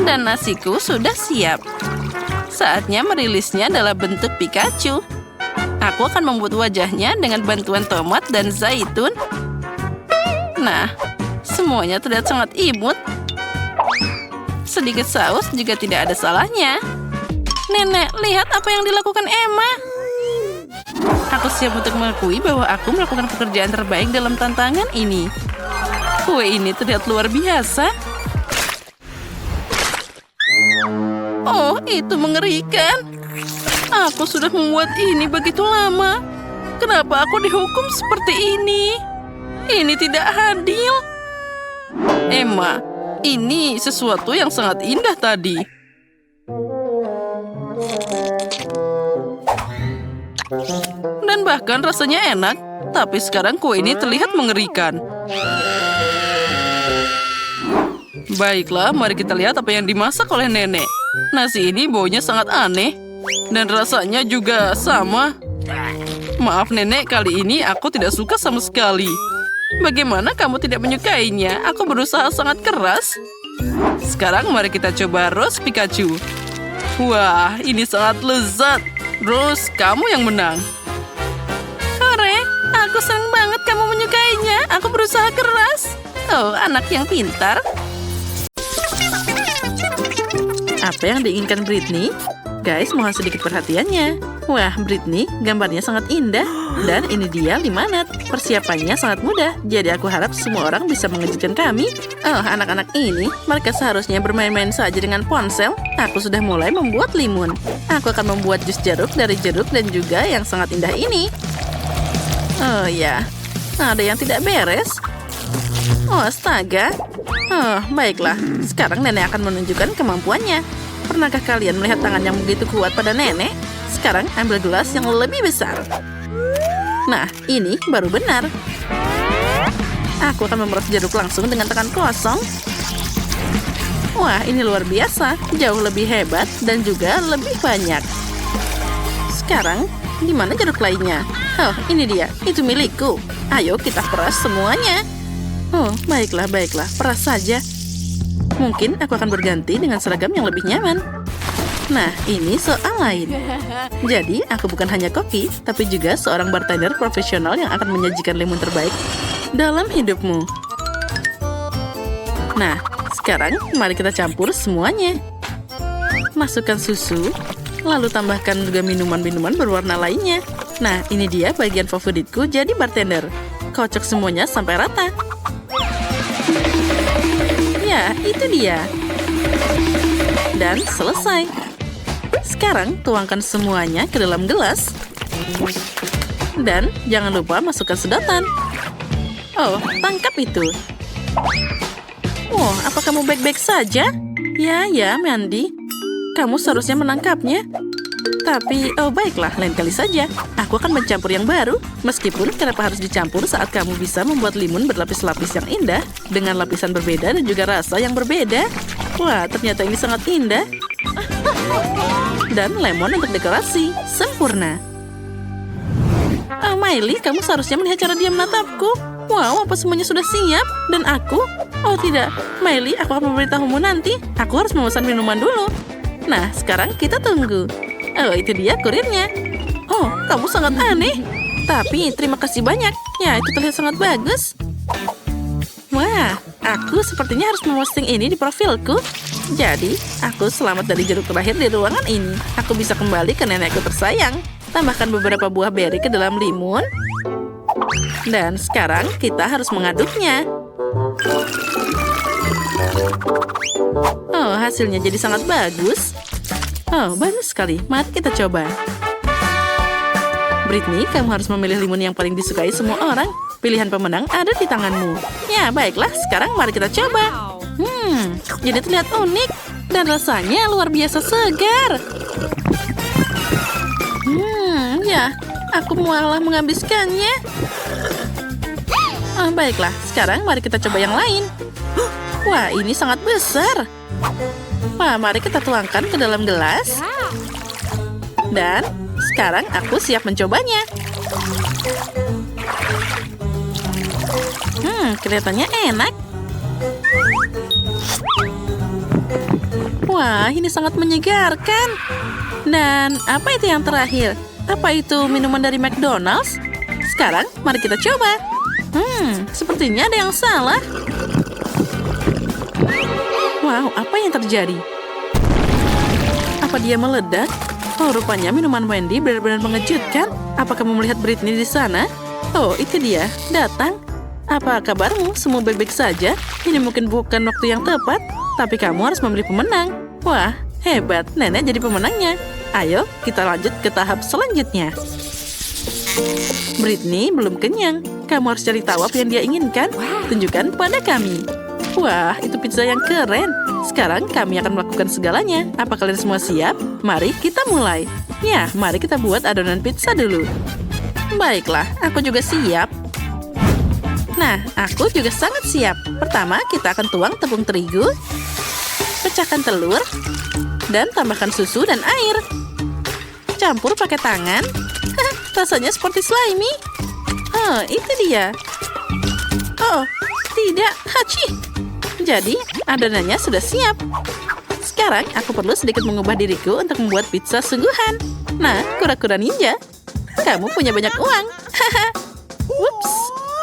Dan nasiku sudah siap. Saatnya merilisnya dalam bentuk Pikachu. Aku akan membuat wajahnya dengan bantuan tomat dan zaitun. Nah, semuanya terlihat sangat imut. Sedikit saus juga tidak ada salahnya. Nenek, lihat apa yang dilakukan Emma. Aku siap untuk mengakui bahwa aku melakukan pekerjaan terbaik dalam tantangan ini. Kue ini terlihat luar biasa. Oh, itu mengerikan. Aku sudah membuat ini begitu lama. Kenapa aku dihukum seperti ini? Ini tidak adil. Emma, ini sesuatu yang sangat indah tadi. Dan bahkan rasanya enak. Tapi sekarang kue ini terlihat mengerikan. Baiklah, mari kita lihat apa yang dimasak oleh nenek. Nasi ini baunya sangat aneh. Dan rasanya juga sama. Maaf nenek, kali ini aku tidak suka sama sekali. Bagaimana kamu tidak menyukainya? Aku berusaha sangat keras. Sekarang mari kita coba Rose Pikachu. Wah, ini sangat lezat. Rose, kamu yang menang. Hore, aku senang banget kamu menyukainya. Aku berusaha keras. Oh, anak yang pintar. Apa yang diinginkan Britney? Guys, mohon sedikit perhatiannya. Wah, Britney, gambarnya sangat indah. Dan ini dia Limanat. Persiapannya sangat mudah. Jadi aku harap semua orang bisa mengejutkan kami. Oh, anak-anak ini, mereka seharusnya bermain-main saja dengan ponsel. Aku sudah mulai membuat limun. Aku akan membuat jus jeruk dari jeruk dan juga yang sangat indah ini. Oh ya, ada yang tidak beres. Oh, astaga. Oh, baiklah. Sekarang nenek akan menunjukkan kemampuannya. Pernahkah kalian melihat tangan yang begitu kuat pada nenek? Sekarang ambil gelas yang lebih besar. Nah, ini baru benar. Aku akan memeras jeruk langsung dengan tangan kosong. Wah, ini luar biasa. Jauh lebih hebat dan juga lebih banyak. Sekarang, di mana jeruk lainnya? Oh, ini dia. Itu milikku. Ayo kita peras semuanya. Oh, baiklah, baiklah. Peras saja. Mungkin aku akan berganti dengan seragam yang lebih nyaman. Nah, ini soal lain. Jadi, aku bukan hanya koki, tapi juga seorang bartender profesional yang akan menyajikan limun terbaik dalam hidupmu. Nah, sekarang mari kita campur semuanya. Masukkan susu, lalu tambahkan juga minuman-minuman berwarna lainnya. Nah, ini dia bagian favoritku jadi bartender. Kocok semuanya sampai rata. Ya, itu dia. Dan selesai. Sekarang tuangkan semuanya ke dalam gelas. Dan jangan lupa masukkan sedotan. Oh, tangkap itu. Oh, apa kamu baik-baik saja? Ya, Mandy. Kamu seharusnya menangkapnya. Tapi, oh baiklah, lain kali saja. Aku akan mencampur yang baru. Meskipun kenapa harus dicampur saat kamu bisa membuat limun berlapis-lapis yang indah dengan lapisan berbeda dan juga rasa yang berbeda. Wah, ternyata ini sangat indah. Dan lemon untuk dekorasi. Sempurna. Oh, Miley, kamu seharusnya melihat cara dia menatapku. Wow, apa semuanya sudah siap? Dan aku? Oh tidak, Miley, aku akan memberitahumu nanti. Aku harus memesan minuman dulu. Nah, sekarang kita tunggu. Oh, itu dia kurirnya. Oh, kamu sangat aneh. Tapi terima kasih banyak. Ya, itu terlihat sangat bagus. Wah, aku sepertinya harus memposting ini di profilku. Jadi, aku selamat dari jeruk terakhir di ruangan ini. Aku bisa kembali ke nenekku tersayang. Tambahkan beberapa buah beri ke dalam limun. Dan sekarang kita harus mengaduknya. Oh, hasilnya jadi sangat bagus. Oh, bagus sekali. Mari kita coba. Britney, kamu harus memilih limun yang paling disukai semua orang. Pilihan pemenang ada di tanganmu. Ya, baiklah. Sekarang mari kita coba. Jadi terlihat unik. Dan rasanya luar biasa segar. Ya, aku malah menghabiskannya. Oh, baiklah. Sekarang mari kita coba yang lain. Wah, ini sangat besar. Wah, mari kita tuangkan ke dalam gelas. Dan sekarang aku siap mencobanya. Kelihatannya enak. Wah, ini sangat menyegarkan. Dan apa itu yang terakhir? Apa itu minuman dari McDonald's? Sekarang mari kita coba. Sepertinya ada yang salah. Wow, apa yang terjadi? Apa dia meledak? Oh, rupanya minuman Wendy benar-benar mengejutkan. Apa kamu melihat Britney di sana? Oh, itu dia. Datang. Apa kabarmu? Semua baik-baik saja? Ini mungkin bukan waktu yang tepat, tapi kamu harus memberi pemenang. Wah, hebat. Nenek jadi pemenangnya. Ayo, kita lanjut ke tahap selanjutnya. Britney belum kenyang. Kamu harus cari tahu apa yang dia inginkan. Tunjukkan pada kami. Wah, itu pizza yang keren. Sekarang kami akan melakukan segalanya. Apa kalian semua siap? Mari kita mulai. Ya, mari kita buat adonan pizza dulu. Baiklah, aku juga siap. Nah, aku juga sangat siap. Pertama, kita akan tuang tepung terigu, pecahkan telur, dan tambahkan susu dan air. Campur pakai tangan. Rasanya seperti slimy. Oh, itu dia. Oh, tidak. Hachi. Jadi, adonannya sudah siap. Sekarang, aku perlu sedikit mengubah diriku untuk membuat pizza sungguhan. Nah, kura-kura ninja. Kamu punya banyak uang. Ups,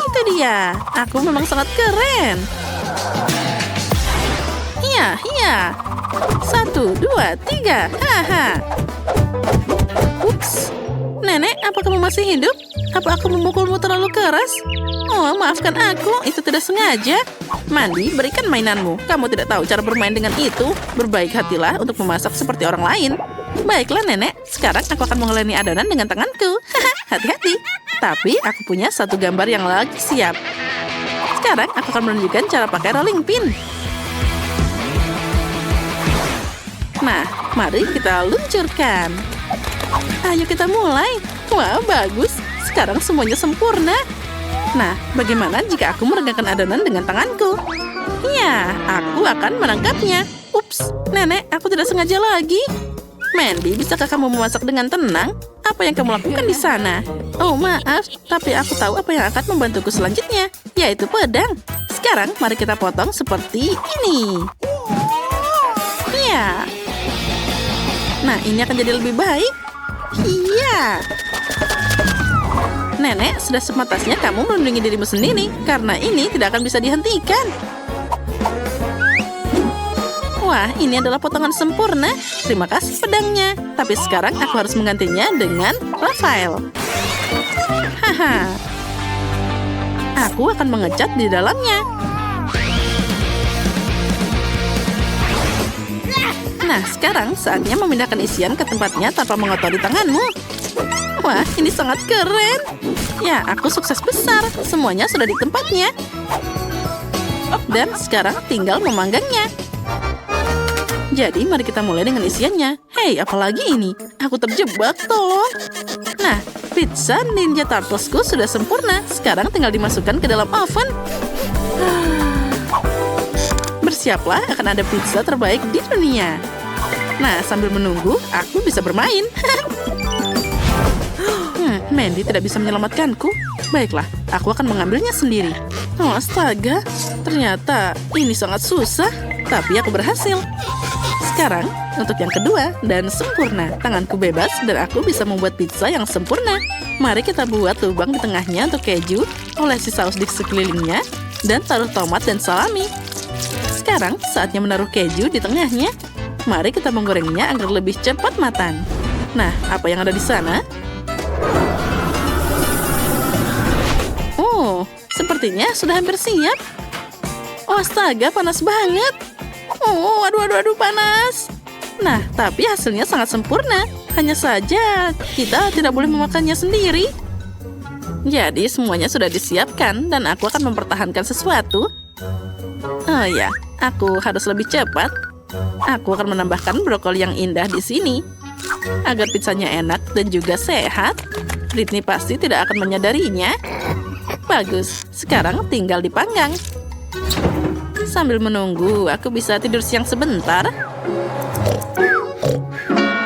itu dia. Aku memang sangat keren. Iya. 1, 2, 3. Haha. Ups. Nenek, apa kamu masih hidup? Apa aku memukulmu terlalu keras? Oh, maafkan aku. Itu tidak sengaja. Mandy, berikan mainanmu. Kamu tidak tahu cara bermain dengan itu. Berbaik hatilah untuk memasak seperti orang lain. Baiklah, Nenek. Sekarang aku akan menguleni adonan dengan tanganku. Hati-hati. Tapi aku punya satu gambar yang lagi siap. Sekarang aku akan menunjukkan cara pakai rolling pin. Nah, mari kita luncurkan. Ayo kita mulai. Wah, bagus. Sekarang semuanya sempurna. Nah, bagaimana jika aku meregangkan adonan dengan tanganku? Ya, aku akan menangkapnya. Ups, Nenek, aku tidak sengaja lagi. Mandy, bisakah kamu memasak dengan tenang? Apa yang kamu lakukan di sana? Oh, maaf, tapi aku tahu apa yang akan membantuku selanjutnya, yaitu pedang. Sekarang, mari kita potong seperti ini. Ya. Nah, ini akan jadi lebih baik. Iya. Nenek, sudah sepantasnya kamu melindungi dirimu sendiri, karena ini tidak akan bisa dihentikan. Wah, ini adalah potongan sempurna. Terima kasih pedangnya. Tapi sekarang aku harus menggantinya dengan Raphael. Haha. Aku akan mengecat di dalamnya. Nah, sekarang saatnya memindahkan isian ke tempatnya tanpa mengotori tanganmu. Wah, ini sangat keren. Ya, aku sukses besar. Semuanya sudah di tempatnya. Dan sekarang tinggal memanggangnya. Jadi, mari kita mulai dengan isiannya. Hei, apalagi ini? Aku terjebak, tolong. Nah, pizza Ninja Turtlesku sudah sempurna. Sekarang tinggal dimasukkan ke dalam oven. Bersiaplah, akan ada pizza terbaik di dunia. Nah, sambil menunggu, aku bisa bermain. Mandy tidak bisa menyelamatkanku. Baiklah, aku akan mengambilnya sendiri. Oh, astaga. Ternyata ini sangat susah, tapi aku berhasil. Sekarang, untuk yang kedua dan sempurna. Tanganku bebas dan aku bisa membuat pizza yang sempurna. Mari kita buat lubang di tengahnya untuk keju, olesi saus di sekelilingnya, dan taruh tomat dan salami. Sekarang, saatnya menaruh keju di tengahnya. Mari kita menggorengnya agar lebih cepat matang. Nah, apa yang ada di sana? Oh, sepertinya sudah hampir siap. Oh, astaga, panas banget. Oh, aduh, panas. Nah, tapi hasilnya sangat sempurna. Hanya saja, kita tidak boleh memakannya sendiri. Jadi, semuanya sudah disiapkan dan aku akan mempertahankan sesuatu. Oh ya, aku harus lebih cepat. Aku akan menambahkan brokoli yang indah di sini. Agar pizzanya enak dan juga sehat. Britney pasti tidak akan menyadarinya. Bagus, sekarang tinggal dipanggang. Sambil menunggu, aku bisa tidur siang sebentar.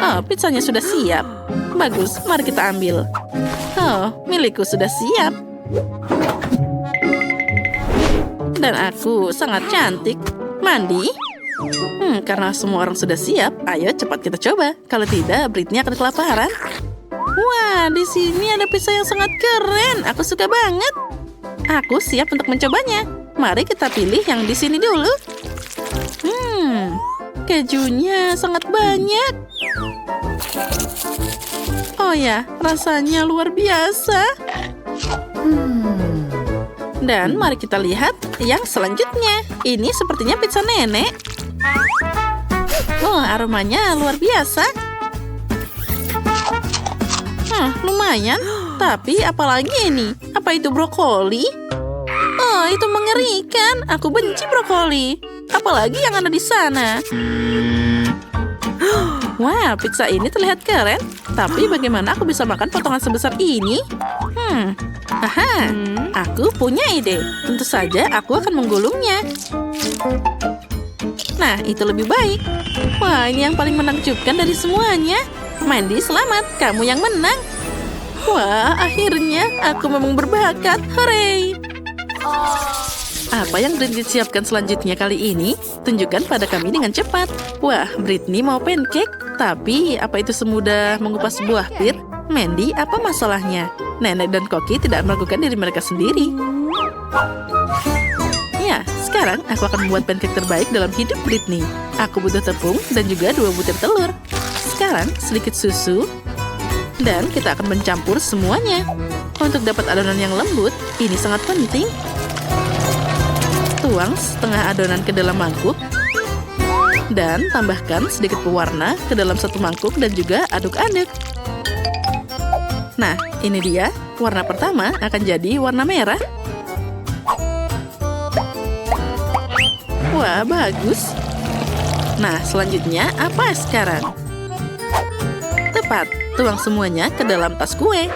Oh, pizzanya sudah siap. Bagus, mari kita ambil. Oh, milikku sudah siap. Dan aku sangat cantik. Mandi? Karena semua orang sudah siap, ayo cepat kita coba. Kalau tidak, Britney akan kelaparan. Wah, di sini ada pizza yang sangat keren. Aku suka banget. Aku siap untuk mencobanya. Mari kita pilih yang di sini dulu. Kejunya sangat banyak. Oh ya, rasanya luar biasa. Dan mari kita lihat yang selanjutnya. Ini sepertinya pizza nenek. Oh, aromanya luar biasa. Lumayan. Tapi apalagi ini? Apa itu brokoli? Oh, itu mengerikan. Aku benci brokoli. Apalagi yang ada di sana. Wah, pizza ini terlihat keren. Tapi bagaimana aku bisa makan potongan sebesar ini? Aku punya ide. Tentu saja aku akan menggulungnya. Nah, itu lebih baik. Wah, ini yang paling menakjubkan dari semuanya. Mandy, selamat. Kamu yang menang. Wah, akhirnya aku memang berbakat. Hooray! Apa yang Britney siapkan selanjutnya kali ini? Tunjukkan pada kami dengan cepat. Wah, Britney mau pancake. Tapi, apa itu semudah mengupas buah pir? Mandy, apa masalahnya? Nenek dan Koki tidak melakukan diri mereka sendiri. Ya, sekarang aku akan membuat pancake terbaik dalam hidup Britney. Aku butuh tepung dan juga 2 butir telur. Sekarang, sedikit susu. Dan kita akan mencampur semuanya. Untuk dapat adonan yang lembut, ini sangat penting. Tuang setengah adonan ke dalam mangkuk. Dan tambahkan sedikit pewarna ke dalam satu mangkuk dan juga aduk-aduk. Nah, ini dia. Warna pertama akan jadi warna merah. Wah, bagus. Nah, selanjutnya apa sekarang? Tepat, tuang semuanya ke dalam tas kue.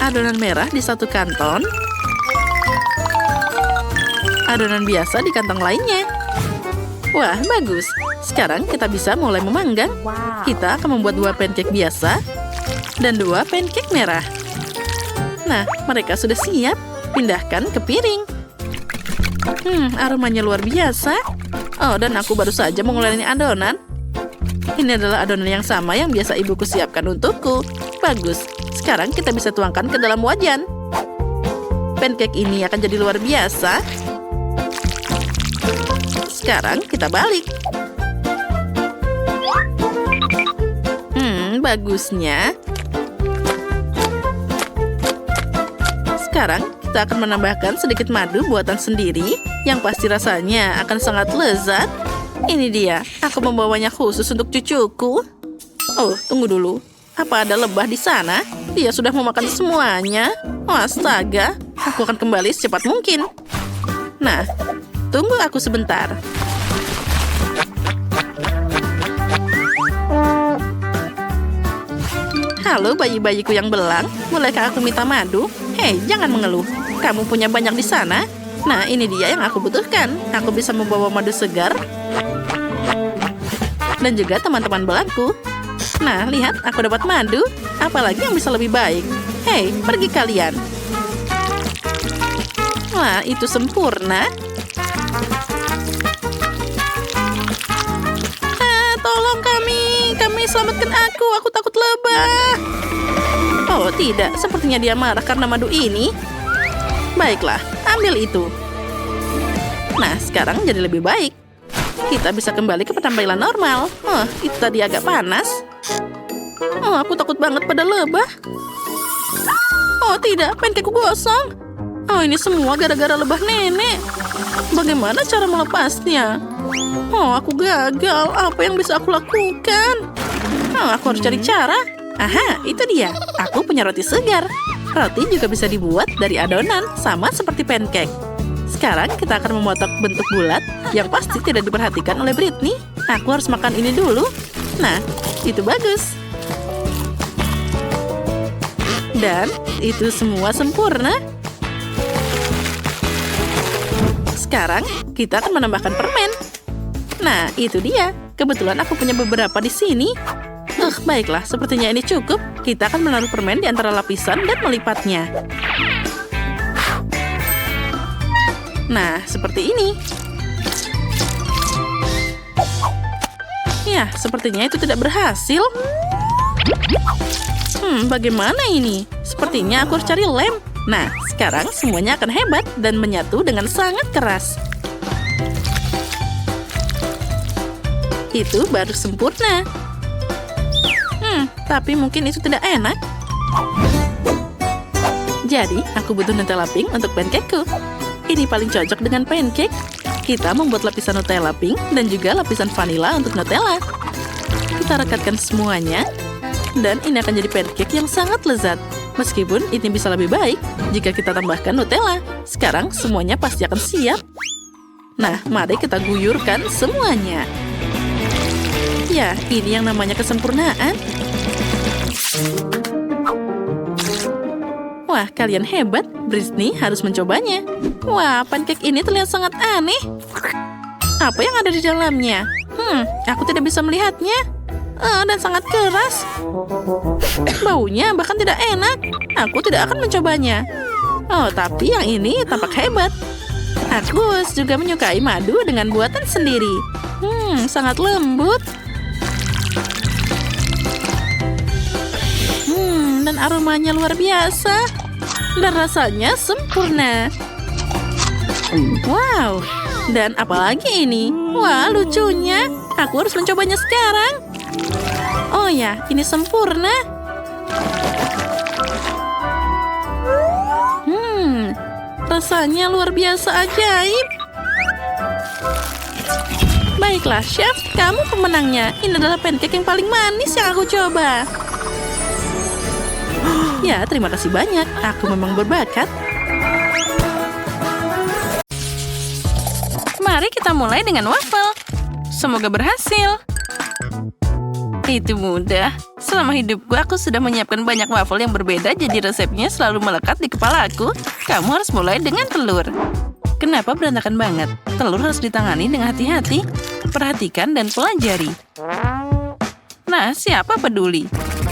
Adonan merah di satu kantong. Adonan biasa di kantong lainnya. Wah, bagus. Sekarang kita bisa mulai memanggang. Kita akan membuat 2 pancake biasa dan 2 pancake merah. Nah, mereka sudah siap. Pindahkan ke piring. Aromanya luar biasa. Oh, dan aku baru saja menguleni adonan. Ini adalah adonan yang sama yang biasa ibuku siapkan untukku. Bagus. Sekarang kita bisa tuangkan ke dalam wajan. Pancake ini akan jadi luar biasa. Sekarang kita balik. Bagusnya. Sekarang kita akan menambahkan sedikit madu buatan sendiri yang pasti rasanya akan sangat lezat. Ini dia, aku membawanya khusus untuk cucuku. Oh, tunggu dulu. Apa ada lebah di sana? Dia sudah memakan semuanya. Oh, astaga, aku akan kembali secepat mungkin. Nah, tunggu aku sebentar. Halo bayi-bayiku yang belang, bolehkah aku minta madu? Hei, jangan mengeluh. Kamu punya banyak di sana. Nah, ini dia yang aku butuhkan. Aku bisa membawa madu segar. Dan juga teman-teman belangku. Nah, lihat, aku dapat madu. Apalagi yang bisa lebih baik? Hei, pergi kalian. Wah, itu sempurna. Tolong kami selamatkan aku takut lebah. Oh tidak, sepertinya dia marah karena madu ini. Baiklah, ambil itu. Nah, sekarang jadi lebih baik. Kita bisa kembali ke penampilan normal. Oh, itu tadi agak panas. Oh, aku takut banget pada lebah. Oh tidak, pancakeku gosong. Oh, ini semua gara-gara lebah nenek. Bagaimana cara melepasnya? Oh, aku gagal. Apa yang bisa aku lakukan? Oh, aku harus cari cara. Aha, itu dia. Aku punya roti segar. Roti juga bisa dibuat dari adonan, sama seperti pancake. Sekarang kita akan memotong bentuk bulat yang pasti tidak diperhatikan oleh Britney. Aku harus makan ini dulu. Nah, itu bagus. Dan itu semua sempurna. Sekarang kita akan menambahkan permen. Nah, itu dia. Kebetulan aku punya beberapa di sini. Baiklah, sepertinya ini cukup. Kita akan menaruh permen di antara lapisan dan melipatnya. Nah, seperti ini. Ya, sepertinya itu tidak berhasil. Bagaimana ini? Sepertinya aku harus cari lem. Nah, sekarang semuanya akan hebat dan menyatu dengan sangat keras. Itu baru sempurna. Tapi mungkin itu tidak enak. Jadi, aku butuh Nutella pink untuk pancakeku. Ini paling cocok dengan pancake. Kita membuat lapisan Nutella pink dan juga lapisan vanilla untuk Nutella. Kita rekatkan semuanya. Dan ini akan jadi pancake yang sangat lezat. Meskipun ini bisa lebih baik jika kita tambahkan Nutella. Sekarang semuanya pasti akan siap. Nah, mari kita guyurkan semuanya. Ya, ini yang namanya kesempurnaan. Wah, kalian hebat. Britney harus mencobanya. Wah, pancake ini terlihat sangat aneh. Apa yang ada di dalamnya? Aku tidak bisa melihatnya. Dan sangat keras. Baunya bahkan tidak enak. Aku tidak akan mencobanya. Oh, tapi yang ini tampak hebat. Aku juga menyukai madu dengan buatan sendiri. Sangat lembut. Dan aromanya luar biasa. Dan rasanya sempurna. Wow. Dan apalagi ini? Wah, lucunya. Aku harus mencobanya sekarang. Oh ya, ini sempurna. Rasanya luar biasa ajaib. Baiklah, chef, kamu pemenangnya. Ini adalah pancake yang paling manis yang aku coba. Ya, terima kasih banyak. Aku memang berbakat. Mari kita mulai dengan waffle. Semoga berhasil. Itu mudah. Selama hidupku, aku sudah menyiapkan banyak waffle yang berbeda, jadi resepnya selalu melekat di kepala aku. Kamu harus mulai dengan telur. Kenapa berantakan banget? Telur harus ditangani dengan hati-hati. Perhatikan dan pelajari. Nah, siapa peduli?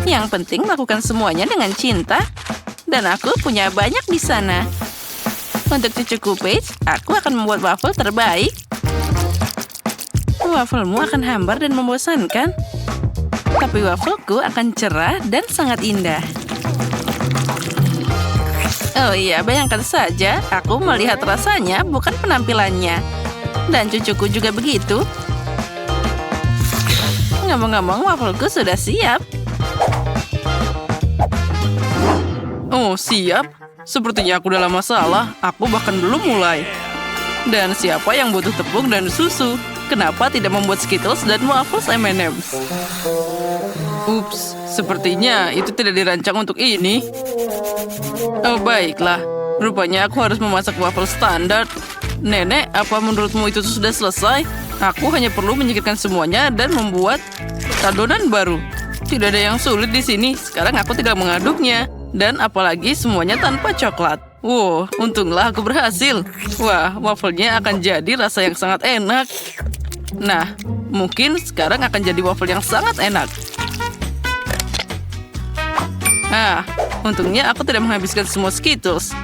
Yang penting lakukan semuanya dengan cinta. Dan aku punya banyak di sana. Untuk cucuku Paige, aku akan membuat waffle terbaik. Wafflemu akan hambar dan membosankan. Tapi waffleku akan cerah dan sangat indah. Oh iya, bayangkan saja, aku melihat rasanya, bukan penampilannya. Dan cucuku juga begitu. Ngomong-ngomong, waffleku sudah siap. Oh, siap? Sepertinya aku dalam masalah. Aku bahkan belum mulai. Dan siapa yang butuh tepung dan susu? Kenapa tidak membuat Skittles dan waffles M&M's? Ups, sepertinya itu tidak dirancang untuk ini. Oh, baiklah. Rupanya aku harus memasak waffle standar. Nenek, apa menurutmu itu sudah selesai? Aku hanya perlu menyingkirkan semuanya dan membuat adonan baru. Tidak ada yang sulit di sini. Sekarang aku tidak mengaduknya. Dan apalagi semuanya tanpa coklat. Wow, untunglah aku berhasil. Wah, wafelnya akan jadi rasa yang sangat enak. Nah, mungkin sekarang akan jadi waffle yang sangat enak. Untungnya aku tidak menghabiskan semua Skittles.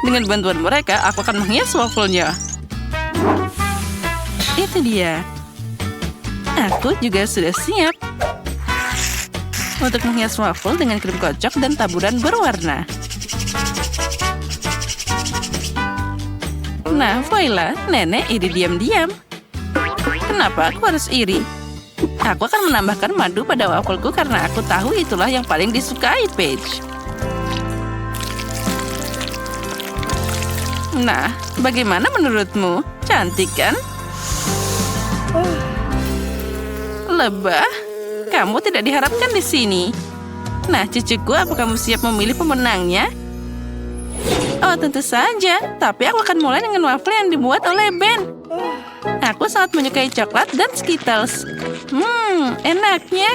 Dengan bantuan mereka, aku akan menghias wafelnya. Itu dia. Aku juga sudah siap untuk menghias waffle dengan krim kocok dan taburan berwarna. Nah, voila, nenek iri diam-diam. Kenapa aku harus iri? Aku akan menambahkan madu pada wafelku karena aku tahu itulah yang paling disukai Paige. Nah, bagaimana menurutmu? Cantik kan? Lebah, kamu tidak diharapkan di sini. Nah, cucuku, apa kamu siap memilih pemenangnya? Oh, tentu saja. Tapi aku akan mulai dengan waffle yang dibuat oleh Ben. Aku sangat menyukai coklat dan Skittles. Enaknya.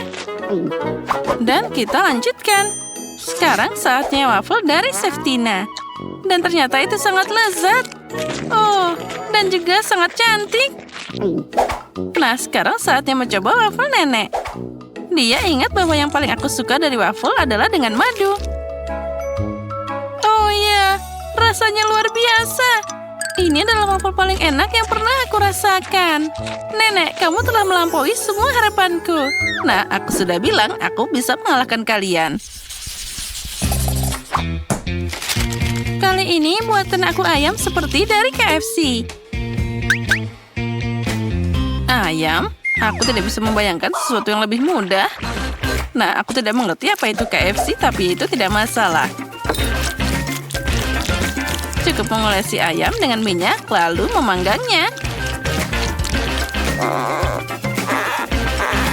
Dan kita lanjutkan. Sekarang saatnya waffle dari Seftina. Dan ternyata itu sangat lezat. Oh, dan juga sangat cantik. Nah, sekarang saatnya mencoba waffle nenek. Dia ingat bahwa yang paling aku suka dari waffle adalah dengan madu. Oh iya, rasanya luar biasa. Ini adalah waffle paling enak yang pernah aku rasakan. Nenek, kamu telah melampaui semua harapanku. Nah, aku sudah bilang aku bisa mengalahkan kalian. Kali ini buatan aku ayam seperti dari KFC. Ayam? Aku tidak bisa membayangkan sesuatu yang lebih mudah. Nah, aku tidak mengerti apa itu KFC, tapi itu tidak masalah. Cukup mengolesi ayam dengan minyak, lalu memanggangnya.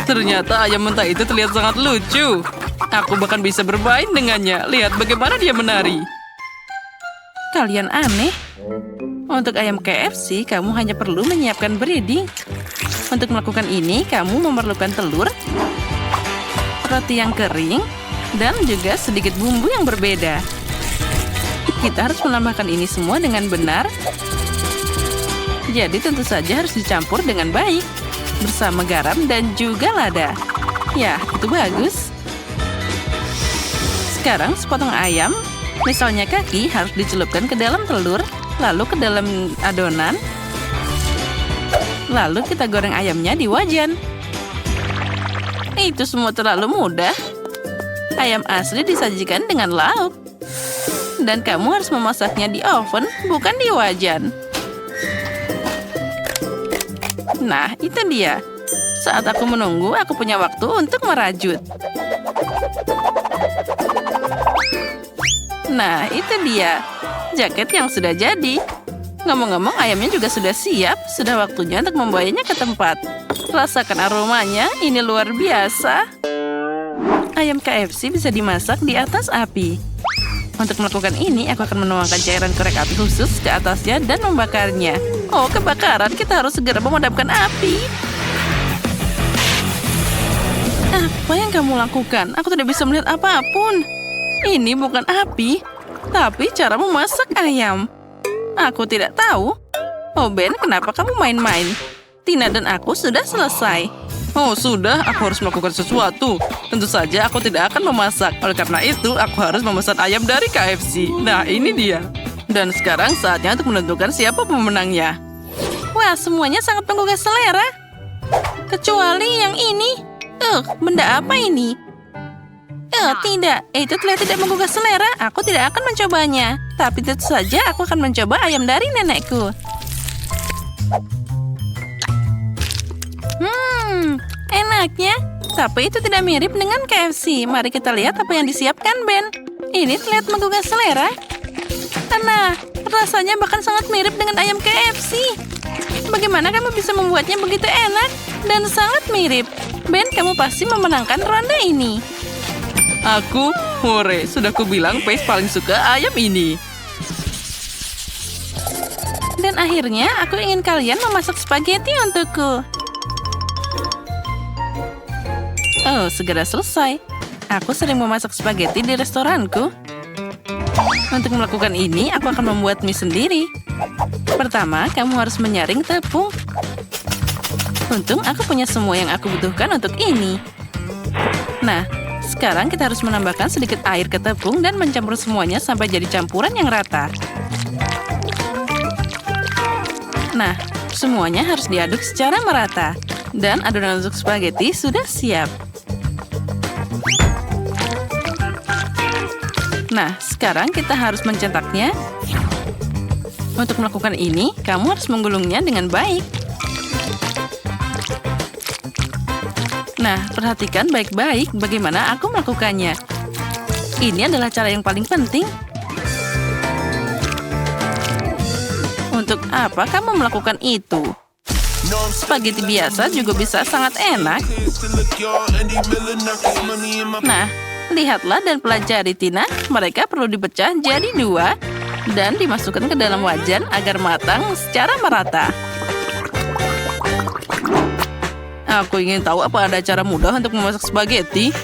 Ternyata ayam mentah itu terlihat sangat lucu. Aku bahkan bisa bermain dengannya. Lihat bagaimana dia menari. Kalian aneh. Untuk ayam KFC, kamu hanya perlu menyiapkan breading. Untuk melakukan ini, kamu memerlukan telur, roti yang kering, dan juga sedikit bumbu yang berbeda. Kita harus menambahkan ini semua dengan benar. Jadi tentu saja harus dicampur dengan baik, bersama garam dan juga lada. Ya, itu bagus. Sekarang sepotong ayam, misalnya kaki, harus dicelupkan ke dalam telur, lalu ke dalam adonan. Lalu kita goreng ayamnya di wajan. Itu semua terlalu mudah. Ayam asli disajikan dengan lauk. Dan kamu harus memasaknya di oven, bukan di wajan. Nah, itu dia. Saat aku menunggu, aku punya waktu untuk merajut. Nah, itu dia. Jaket yang sudah jadi. Ngomong-ngomong, ayamnya juga sudah siap. Sudah waktunya untuk membawanya ke tempat. Rasakan aromanya, ini luar biasa. Ayam KFC bisa dimasak di atas api. Untuk melakukan ini, aku akan menuangkan cairan korek api khusus ke atasnya dan membakarnya. Oh, kebakaran! Kita harus segera memadamkan api. Apa yang kamu lakukan? Aku tidak bisa melihat apapun. Ini bukan api, tapi cara memasak ayam. Aku tidak tahu. Oh, Ben, kenapa kamu main-main? Tina dan aku sudah selesai. Oh, sudah. Aku harus melakukan sesuatu. Tentu saja aku tidak akan memasak. Oleh karena itu, aku harus memesan ayam dari KFC. Nah, ini dia. Dan sekarang saatnya untuk menentukan siapa pemenangnya. Wah, semuanya sangat menggugah selera. Kecuali yang ini. Benda apa ini? Tidak. Itu terlihat tidak menggugah selera. Aku tidak akan mencobanya. Tapi tentu saja aku akan mencoba ayam dari nenekku. Enaknya. Tapi itu tidak mirip dengan KFC. Mari kita lihat apa yang disiapkan Ben. Ini terlihat menggugah selera. Nah, rasanya bahkan sangat mirip dengan ayam KFC. Bagaimana kamu bisa membuatnya begitu enak dan sangat mirip? Ben, kamu pasti memenangkan ronde ini. Aku, hore, sudah kubilang Paige paling suka ayam ini. Dan akhirnya, aku ingin kalian memasak spaghetti untukku. Oh, segera selesai. Aku sering memasak spaghetti di restoranku. Untuk melakukan ini, aku akan membuat mie sendiri. Pertama, kamu harus menyaring tepung. Untung aku punya semua yang aku butuhkan untuk ini. Nah, sekarang kita harus menambahkan sedikit air ke tepung dan mencampur semuanya sampai jadi campuran yang rata. Nah, semuanya harus diaduk secara merata. Dan adonan untuk spaghetti sudah siap. Nah, sekarang kita harus mencetaknya. Untuk melakukan ini, kamu harus menggulungnya dengan baik. Nah, perhatikan baik-baik bagaimana aku melakukannya. Ini adalah cara yang paling penting. Untuk apa kamu melakukan itu? Spaghetti biasa juga bisa sangat enak. Nah, lihatlah dan pelajari, Tina. Mereka perlu dipecah jadi 2 dan dimasukkan ke dalam wajan agar matang secara merata. Aku ingin tahu apa ada cara mudah untuk memasak spaghetti.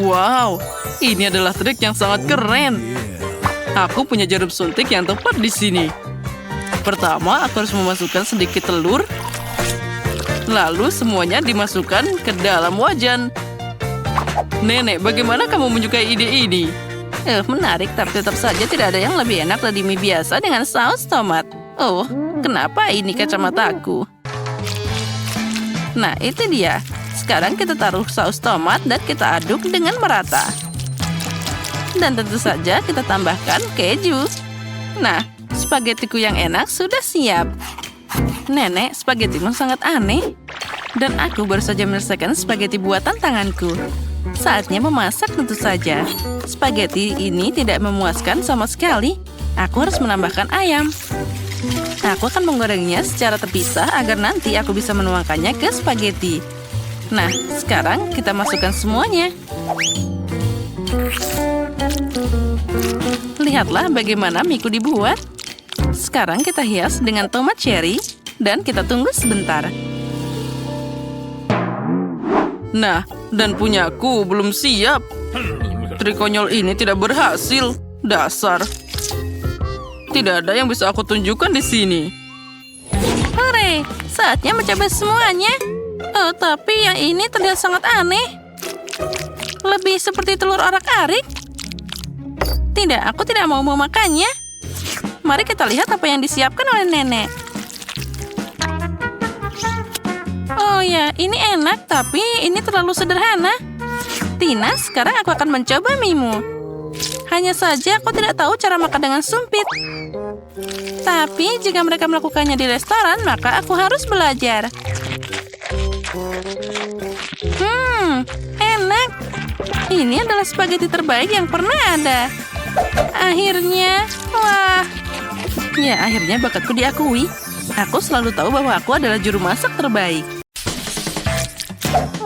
Wow, ini adalah trik yang sangat keren. Aku punya jarum suntik yang tepat di sini. Pertama, aku harus memasukkan sedikit telur. Lalu semuanya dimasukkan ke dalam wajan. Nenek, bagaimana kamu menyukai ide ini? Menarik, tapi tetap saja tidak ada yang lebih enak dari mie biasa dengan saus tomat. Oh, kenapa ini kacamataku? Nah, itu dia. Sekarang kita taruh saus tomat dan kita aduk dengan merata. Dan tentu saja kita tambahkan keju. Nah, spagettiku yang enak sudah siap. Nenek, spagettimu sangat aneh. Dan aku baru saja menyelesaikan spaghetti buatan tanganku. Saatnya memasak tentu saja. Spaghetti ini tidak memuaskan sama sekali. Aku harus menambahkan ayam. Aku akan menggorengnya secara terpisah agar nanti aku bisa menuangkannya ke spaghetti. Nah, sekarang kita masukkan semuanya. Lihatlah bagaimana miku dibuat. Sekarang kita hias dengan tomat cherry dan kita tunggu sebentar. Nah, dan punyaku belum siap. Trik konyol ini tidak berhasil. Dasar. Tidak ada yang bisa aku tunjukkan di sini. Hore, saatnya mencoba semuanya. Oh, tapi yang ini terlihat sangat aneh. Lebih seperti telur orak-arik. Tidak, aku tidak mau memakannya. Mari kita lihat apa yang disiapkan oleh nenek. Oh ya, ini enak, tapi ini terlalu sederhana. Tina, sekarang aku akan mencoba mimu. Hanya saja aku tidak tahu cara makan dengan sumpit. Tapi jika mereka melakukannya di restoran, maka aku harus belajar. Enak. Ini adalah spaghetti terbaik yang pernah ada. Akhirnya, wah. Ya, akhirnya bakatku diakui. Aku selalu tahu bahwa aku adalah juru masak terbaik.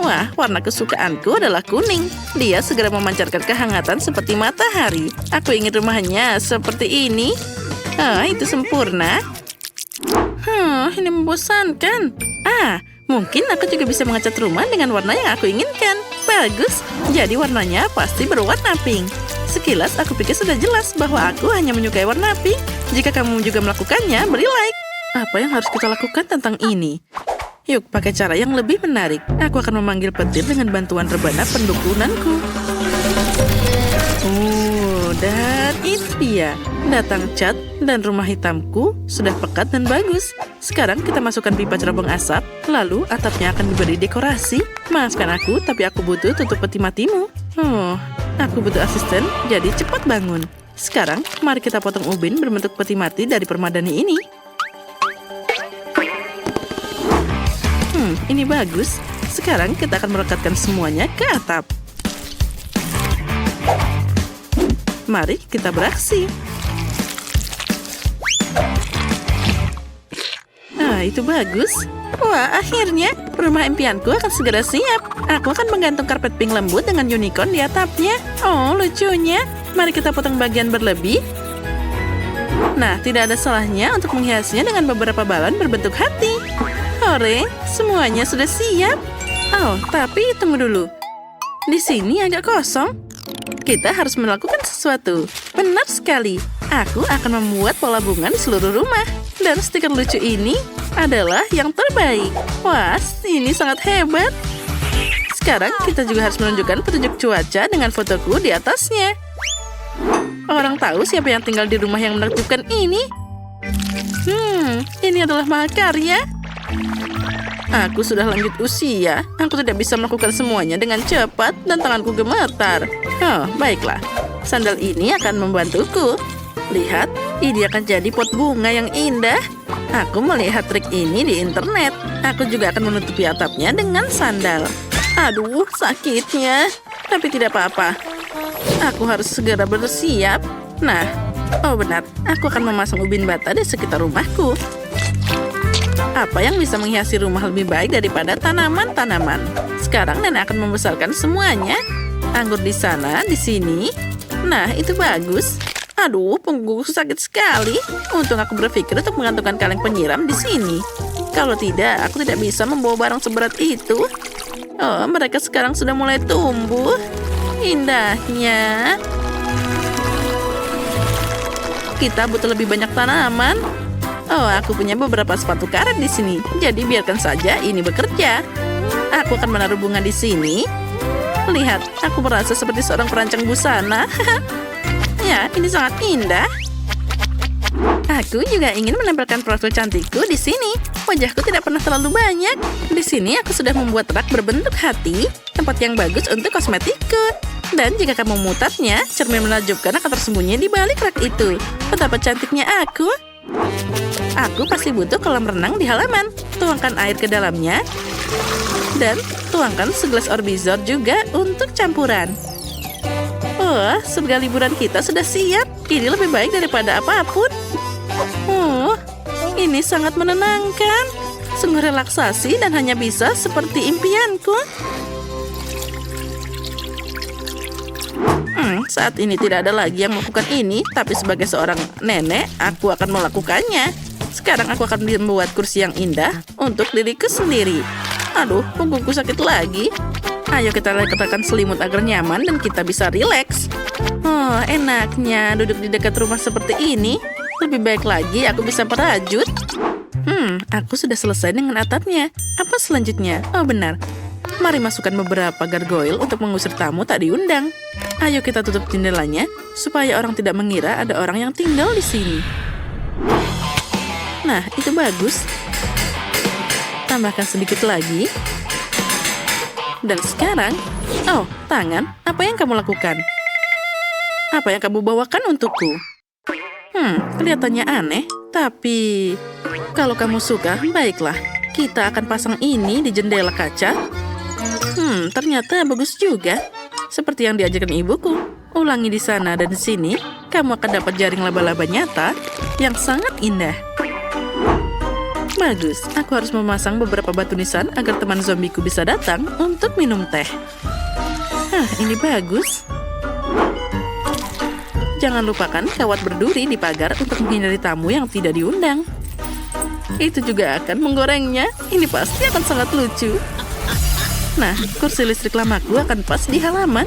Wah, warna kesukaanku adalah kuning. Dia segera memancarkan kehangatan seperti matahari. Aku ingin rumahnya seperti ini. Itu sempurna. Ini membosankan. Mungkin aku juga bisa mengecat rumah dengan warna yang aku inginkan. Bagus, jadi warnanya pasti berwarna pink. Sekilas aku pikir sudah jelas bahwa aku hanya menyukai warna pink. Jika kamu juga melakukannya, beri like. Apa yang harus kita lakukan tentang ini? Yuk, pakai cara yang lebih menarik. Aku akan memanggil petir dengan bantuan rebana pendukunanku. Dan itu dia. Datang cat dan rumah hitamku sudah pekat dan bagus. Sekarang kita masukkan pipa cerobong asap, lalu atapnya akan diberi dekorasi. Maafkan aku, tapi aku butuh tutup peti matimu. Aku butuh asisten, jadi cepat bangun. Sekarang, mari kita potong ubin berbentuk peti mati dari permadani ini. Ini bagus. Sekarang kita akan merekatkan semuanya ke atap. Mari kita beraksi. Itu bagus. Wah, akhirnya rumah impianku akan segera siap. Aku akan menggantung karpet pink lembut dengan unicorn di atapnya. Oh, lucunya. Mari kita potong bagian berlebih. Nah, tidak ada salahnya untuk menghiasnya dengan beberapa balon berbentuk hati. Hore, semuanya sudah siap. Oh, tapi tunggu dulu. Di sini agak kosong. Kita harus melakukan sesuatu. Benar sekali. Aku akan membuat pola bunga di seluruh rumah. Dan stiker lucu ini adalah yang terbaik. Wah, ini sangat hebat. sekarang kita juga harus menunjukkan petunjuk cuaca dengan fotoku di atasnya. Orang tahu siapa yang tinggal di rumah yang menakjubkan ini. Ini adalah mahakarya. Aku sudah lanjut usia. Aku tidak bisa melakukan semuanya dengan cepat dan tanganku gemetar. Oh, baiklah. Sandal ini akan membantuku. Lihat, ini akan jadi pot bunga yang indah. Aku melihat trik ini di internet. Aku juga akan menutupi atapnya dengan sandal. Aduh, sakitnya. Tapi tidak apa-apa. Aku harus segera bersiap. Nah, oh benar, aku akan memasang ubin bata di sekitar rumahku. Apa yang bisa menghiasi rumah lebih baik daripada tanaman-tanaman? Sekarang nenek akan membesarkan semuanya. Anggur di sana, di sini. Nah, itu bagus. Aduh, punggungku sakit sekali. Untung aku berpikir untuk menggantungkan kaleng penyiram di sini. Kalau tidak, aku tidak bisa membawa barang seberat itu. Oh, mereka sekarang sudah mulai tumbuh. Indahnya. Kita butuh lebih banyak tanaman. Oh, aku punya beberapa sepatu karet di sini. Jadi biarkan saja ini bekerja. Aku akan menaruh bunga di sini. Lihat, aku merasa seperti seorang perancang busana. Ya, ini sangat indah. Aku juga ingin menempelkan profil cantikku di sini. Wajahku tidak pernah terlalu banyak. Di sini aku sudah membuat rak berbentuk hati, tempat yang bagus untuk kosmetikku. Dan jika kamu memutarnya, cermin menakjubkan akan tersembunyi di balik rak itu. Betapa cantiknya aku. Aku pasti butuh kolam renang di halaman. Tuangkan air ke dalamnya. Dan tuangkan segelas Orbizor juga untuk campuran. Oh, surga liburan kita sudah siap. Ini lebih baik daripada apapun. Oh, ini sangat menenangkan. Sungguh relaksasi dan hanya bisa seperti impianku. Saat ini tidak ada lagi yang melakukan ini, tapi sebagai seorang nenek, aku akan melakukannya. Sekarang aku akan membuat kursi yang indah untuk diriku sendiri. Aduh, punggungku sakit lagi. Ayo kita letakkan selimut agar nyaman dan kita bisa rileks. Oh, enaknya duduk di dekat rumah seperti ini. Lebih baik lagi aku bisa merajut. Aku sudah selesai dengan atapnya. Apa selanjutnya? Oh, benar. Mari masukkan beberapa gargoyle untuk mengusir tamu tak diundang. Ayo kita tutup jendelanya supaya orang tidak mengira ada orang yang tinggal di sini. Nah, itu bagus. Tambahkan sedikit lagi. Dan sekarang, oh, tangan, apa yang kamu lakukan? Apa yang kamu bawakan untukku? Kelihatannya aneh, tapi kalau kamu suka, baiklah. Kita akan pasang ini di jendela kaca. Ternyata bagus juga. Seperti yang diajarkan ibuku. Ulangi di sana dan di sini, kamu akan dapat jaring laba-laba nyata yang sangat indah. Bagus, aku harus memasang beberapa batu nisan agar teman zombiku bisa datang untuk minum teh. Ini bagus. Jangan lupakan kawat berduri di pagar untuk menghindari tamu yang tidak diundang. Itu juga akan menggorengnya. Ini pasti akan sangat lucu. Nah, kursi listrik lamaku akan pas di halaman.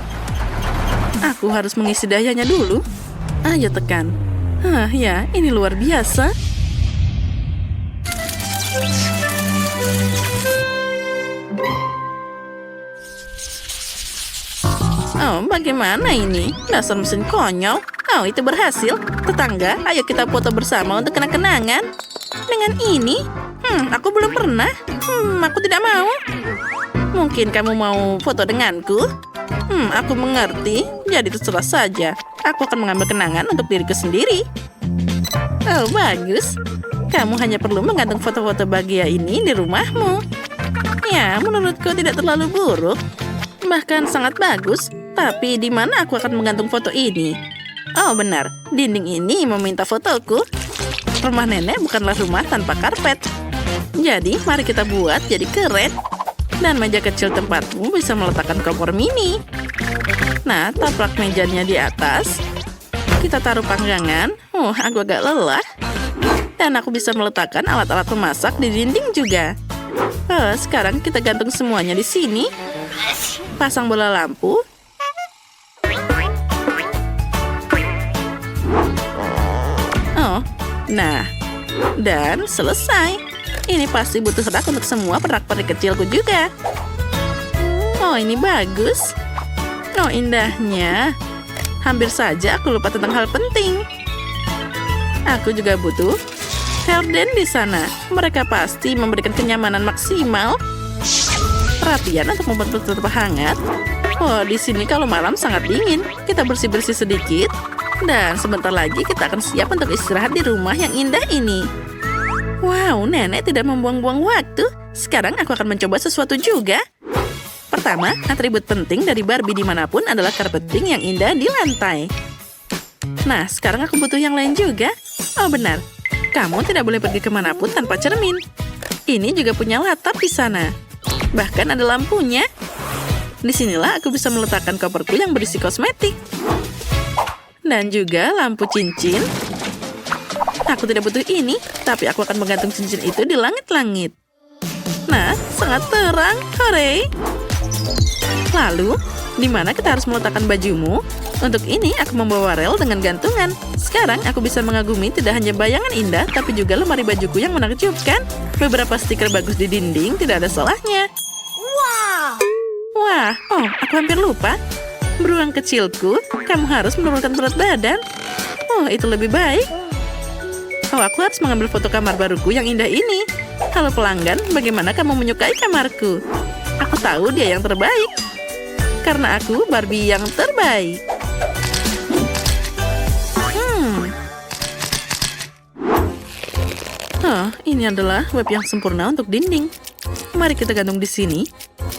Aku harus mengisi dayanya dulu. Ayo tekan. Ya, ini luar biasa. Oh, bagaimana ini? Dasar mesin konyol. Oh, itu berhasil. Tetangga, ayo kita foto bersama untuk kenang-kenangan. Dengan ini? Aku belum pernah. Aku tidak mau. Mungkin kamu mau foto denganku? Aku mengerti. Jadi terserah saja. Aku akan mengambil kenangan untuk diriku sendiri. Oh, bagus. Kamu hanya perlu menggantung foto-foto bahagia ini di rumahmu. Ya, menurutku tidak terlalu buruk. Bahkan sangat bagus. Tapi di mana aku akan menggantung foto ini? Oh, benar. Dinding ini meminta fotoku. Rumah nenek bukanlah rumah tanpa karpet. Jadi, mari kita buat jadi keren. Dan meja kecil tempatmu bisa meletakkan kompor mini. Nah, taplak mejanya di atas. Kita taruh panggangan. Aku agak lelah. Dan aku bisa meletakkan alat-alat memasak di dinding juga. Sekarang kita gantung semuanya di sini. Pasang bola lampu. Nah, dan selesai. Ini pasti butuh rak untuk semua pernak-pernik kecilku juga. Oh, ini bagus. Oh, indahnya. Hampir saja aku lupa tentang hal penting. Aku juga butuh horden di sana. Mereka pasti memberikan kenyamanan maksimal. Perapian untuk membuat perut tetap hangat. Oh, di sini kalau malam sangat dingin. Kita bersih-bersih sedikit. Dan sebentar lagi kita akan siap untuk istirahat di rumah yang indah ini. Wow, nenek tidak membuang-buang waktu. Sekarang aku akan mencoba sesuatu juga. Pertama, atribut penting dari Barbie dimanapun adalah karpeting yang indah di lantai. Nah, sekarang aku butuh yang lain juga. Oh, benar. Kamu tidak boleh pergi kemanapun tanpa cermin. Ini juga punya latap di sana. Bahkan ada lampunya. Disinilah aku bisa meletakkan koperku yang berisi kosmetik. Dan juga lampu cincin. Aku tidak butuh ini, tapi aku akan menggantung cincin itu di langit-langit. Nah, sangat terang. Hore! Lalu, di mana kita harus meletakkan bajumu? Untuk ini, aku membawa rel dengan gantungan. Sekarang, aku bisa mengagumi tidak hanya bayangan indah, tapi juga lemari bajuku yang menakjubkan. Beberapa stiker bagus di dinding, tidak ada salahnya. Wah, oh, aku hampir lupa. Beruang kecilku, kamu harus menurunkan berat badan. Oh, itu lebih baik. Oh, aku harus mengambil foto kamar baruku yang indah ini. Halo pelanggan, bagaimana kamu menyukai kamarku? Aku tahu dia yang terbaik. Karena aku Barbie yang terbaik. Oh, ini adalah web yang sempurna untuk dinding. Mari kita gantung di sini.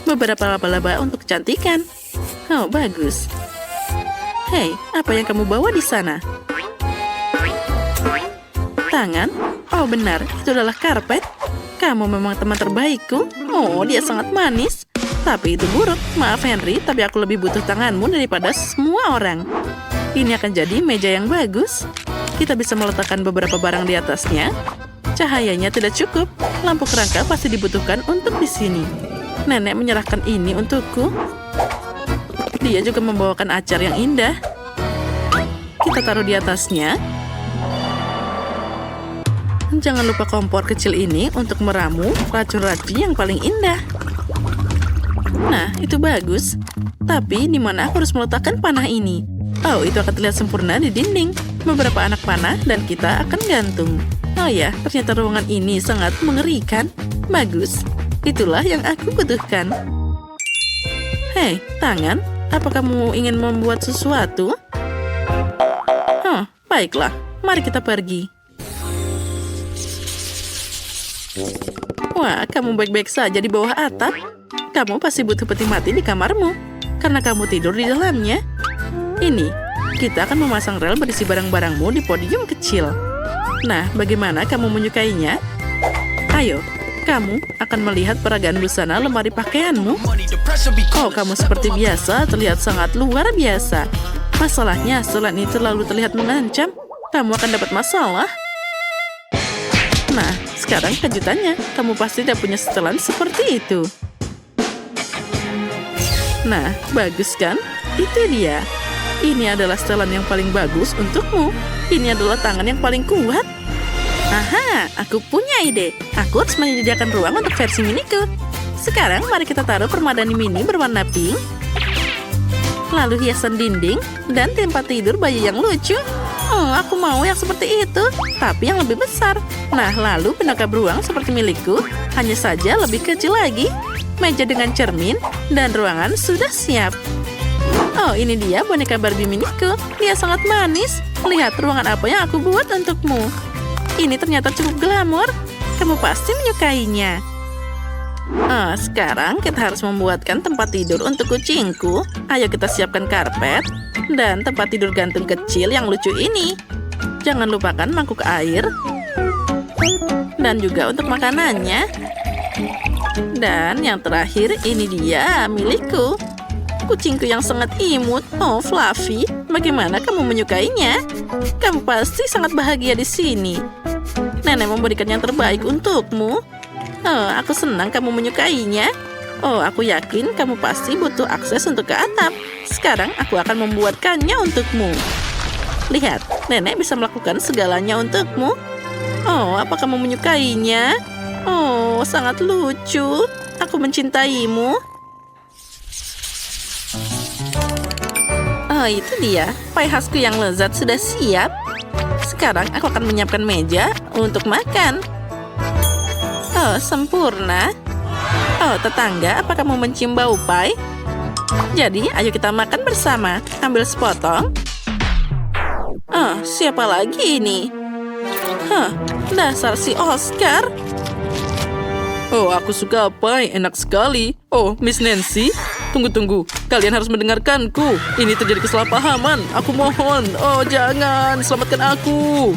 Beberapa laba-laba untuk kecantikan. Oh, bagus. Hei, apa yang kamu bawa di sana? Tangan? Oh, benar. Itu adalah karpet. Kamu memang teman terbaikku. Oh, dia sangat manis. Tapi itu buruk. Maaf, Henry, tapi aku lebih butuh tanganmu daripada semua orang. Ini akan jadi meja yang bagus. Kita bisa meletakkan beberapa barang di atasnya. Cahayanya tidak cukup. Lampu kerangka pasti dibutuhkan untuk di sini. Nenek menyerahkan ini untukku. Dia juga membawakan acar yang indah. Kita taruh di atasnya. Jangan lupa kompor kecil ini untuk meramu racun-racun yang paling indah. Nah, itu bagus. Tapi di mana aku harus meletakkan panah ini? Oh, itu akan terlihat sempurna di dinding. Beberapa anak panah dan kita akan gantung. Oh ya, ternyata ruangan ini sangat mengerikan. Bagus. Itulah yang aku butuhkan. Hei, tangan. Apa kamu ingin membuat sesuatu? Baiklah. Mari kita pergi. Wah, kamu baik-baik saja di bawah atap. Kamu pasti butuh peti mati di kamarmu. Karena kamu tidur di dalamnya. Ini, kita akan memasang rel berisi barang-barangmu di podium kecil. Nah, bagaimana kamu menyukainya? Ayo, kamu akan melihat peragaan busana lemari pakaianmu. Oh, kamu seperti biasa terlihat sangat luar biasa. Masalahnya, selain itu terlalu terlihat mengancam, kamu akan dapat masalah. Nah, sekarang kejutannya, kamu pasti tidak punya setelan seperti itu. Nah, bagus kan? Itu dia. Ini adalah setelan yang paling bagus untukmu. Ini adalah tangan yang paling kuat. Aha, aku punya ide. Aku harus menyediakan ruang untuk versi miniku. Sekarang mari kita taruh permadani mini berwarna pink. Lalu hiasan dinding dan tempat tidur bayi yang lucu. Oh, aku mau yang seperti itu, tapi yang lebih besar. Nah, lalu boneka beruang seperti milikku, hanya saja lebih kecil lagi. Meja dengan cermin dan ruangan sudah siap. Oh, ini dia boneka Barbie miniku. Dia sangat manis. Lihat ruangan apa yang aku buat untukmu. Ini ternyata cukup glamor. Kamu pasti menyukainya. Sekarang kita harus membuatkan tempat tidur untuk kucingku. Ayo kita siapkan karpet dan tempat tidur gantung kecil yang lucu ini. Jangan lupakan mangkuk air. Dan juga untuk makanannya. Dan yang terakhir, ini dia milikku. Kucingku yang sangat imut. Oh, Fluffy, bagaimana kamu menyukainya? Kamu pasti sangat bahagia di sini. Nenek memberikan yang terbaik untukmu. Oh, aku senang kamu menyukainya. Oh, aku yakin kamu pasti butuh akses untuk ke atap. Sekarang aku akan membuatkannya untukmu. Lihat, nenek bisa melakukan segalanya untukmu. Oh, apa kamu menyukainya? Oh, sangat lucu. Aku mencintaimu. Oh, itu dia. Pai khasku yang lezat sudah siap. Sekarang aku akan menyiapkan meja untuk makan. Oh, sempurna. Oh, tetangga, apa kamu mencium bau pai? Jadi, ayo kita makan bersama. Ambil sepotong. Oh, siapa lagi ini? Dasar si Oscar. Oh, aku suka pai. Enak sekali. Oh, Miss Nancy. Tunggu. Kalian harus mendengarkanku. Ini terjadi kesalahpahaman. Aku mohon. Oh, jangan. Selamatkan aku.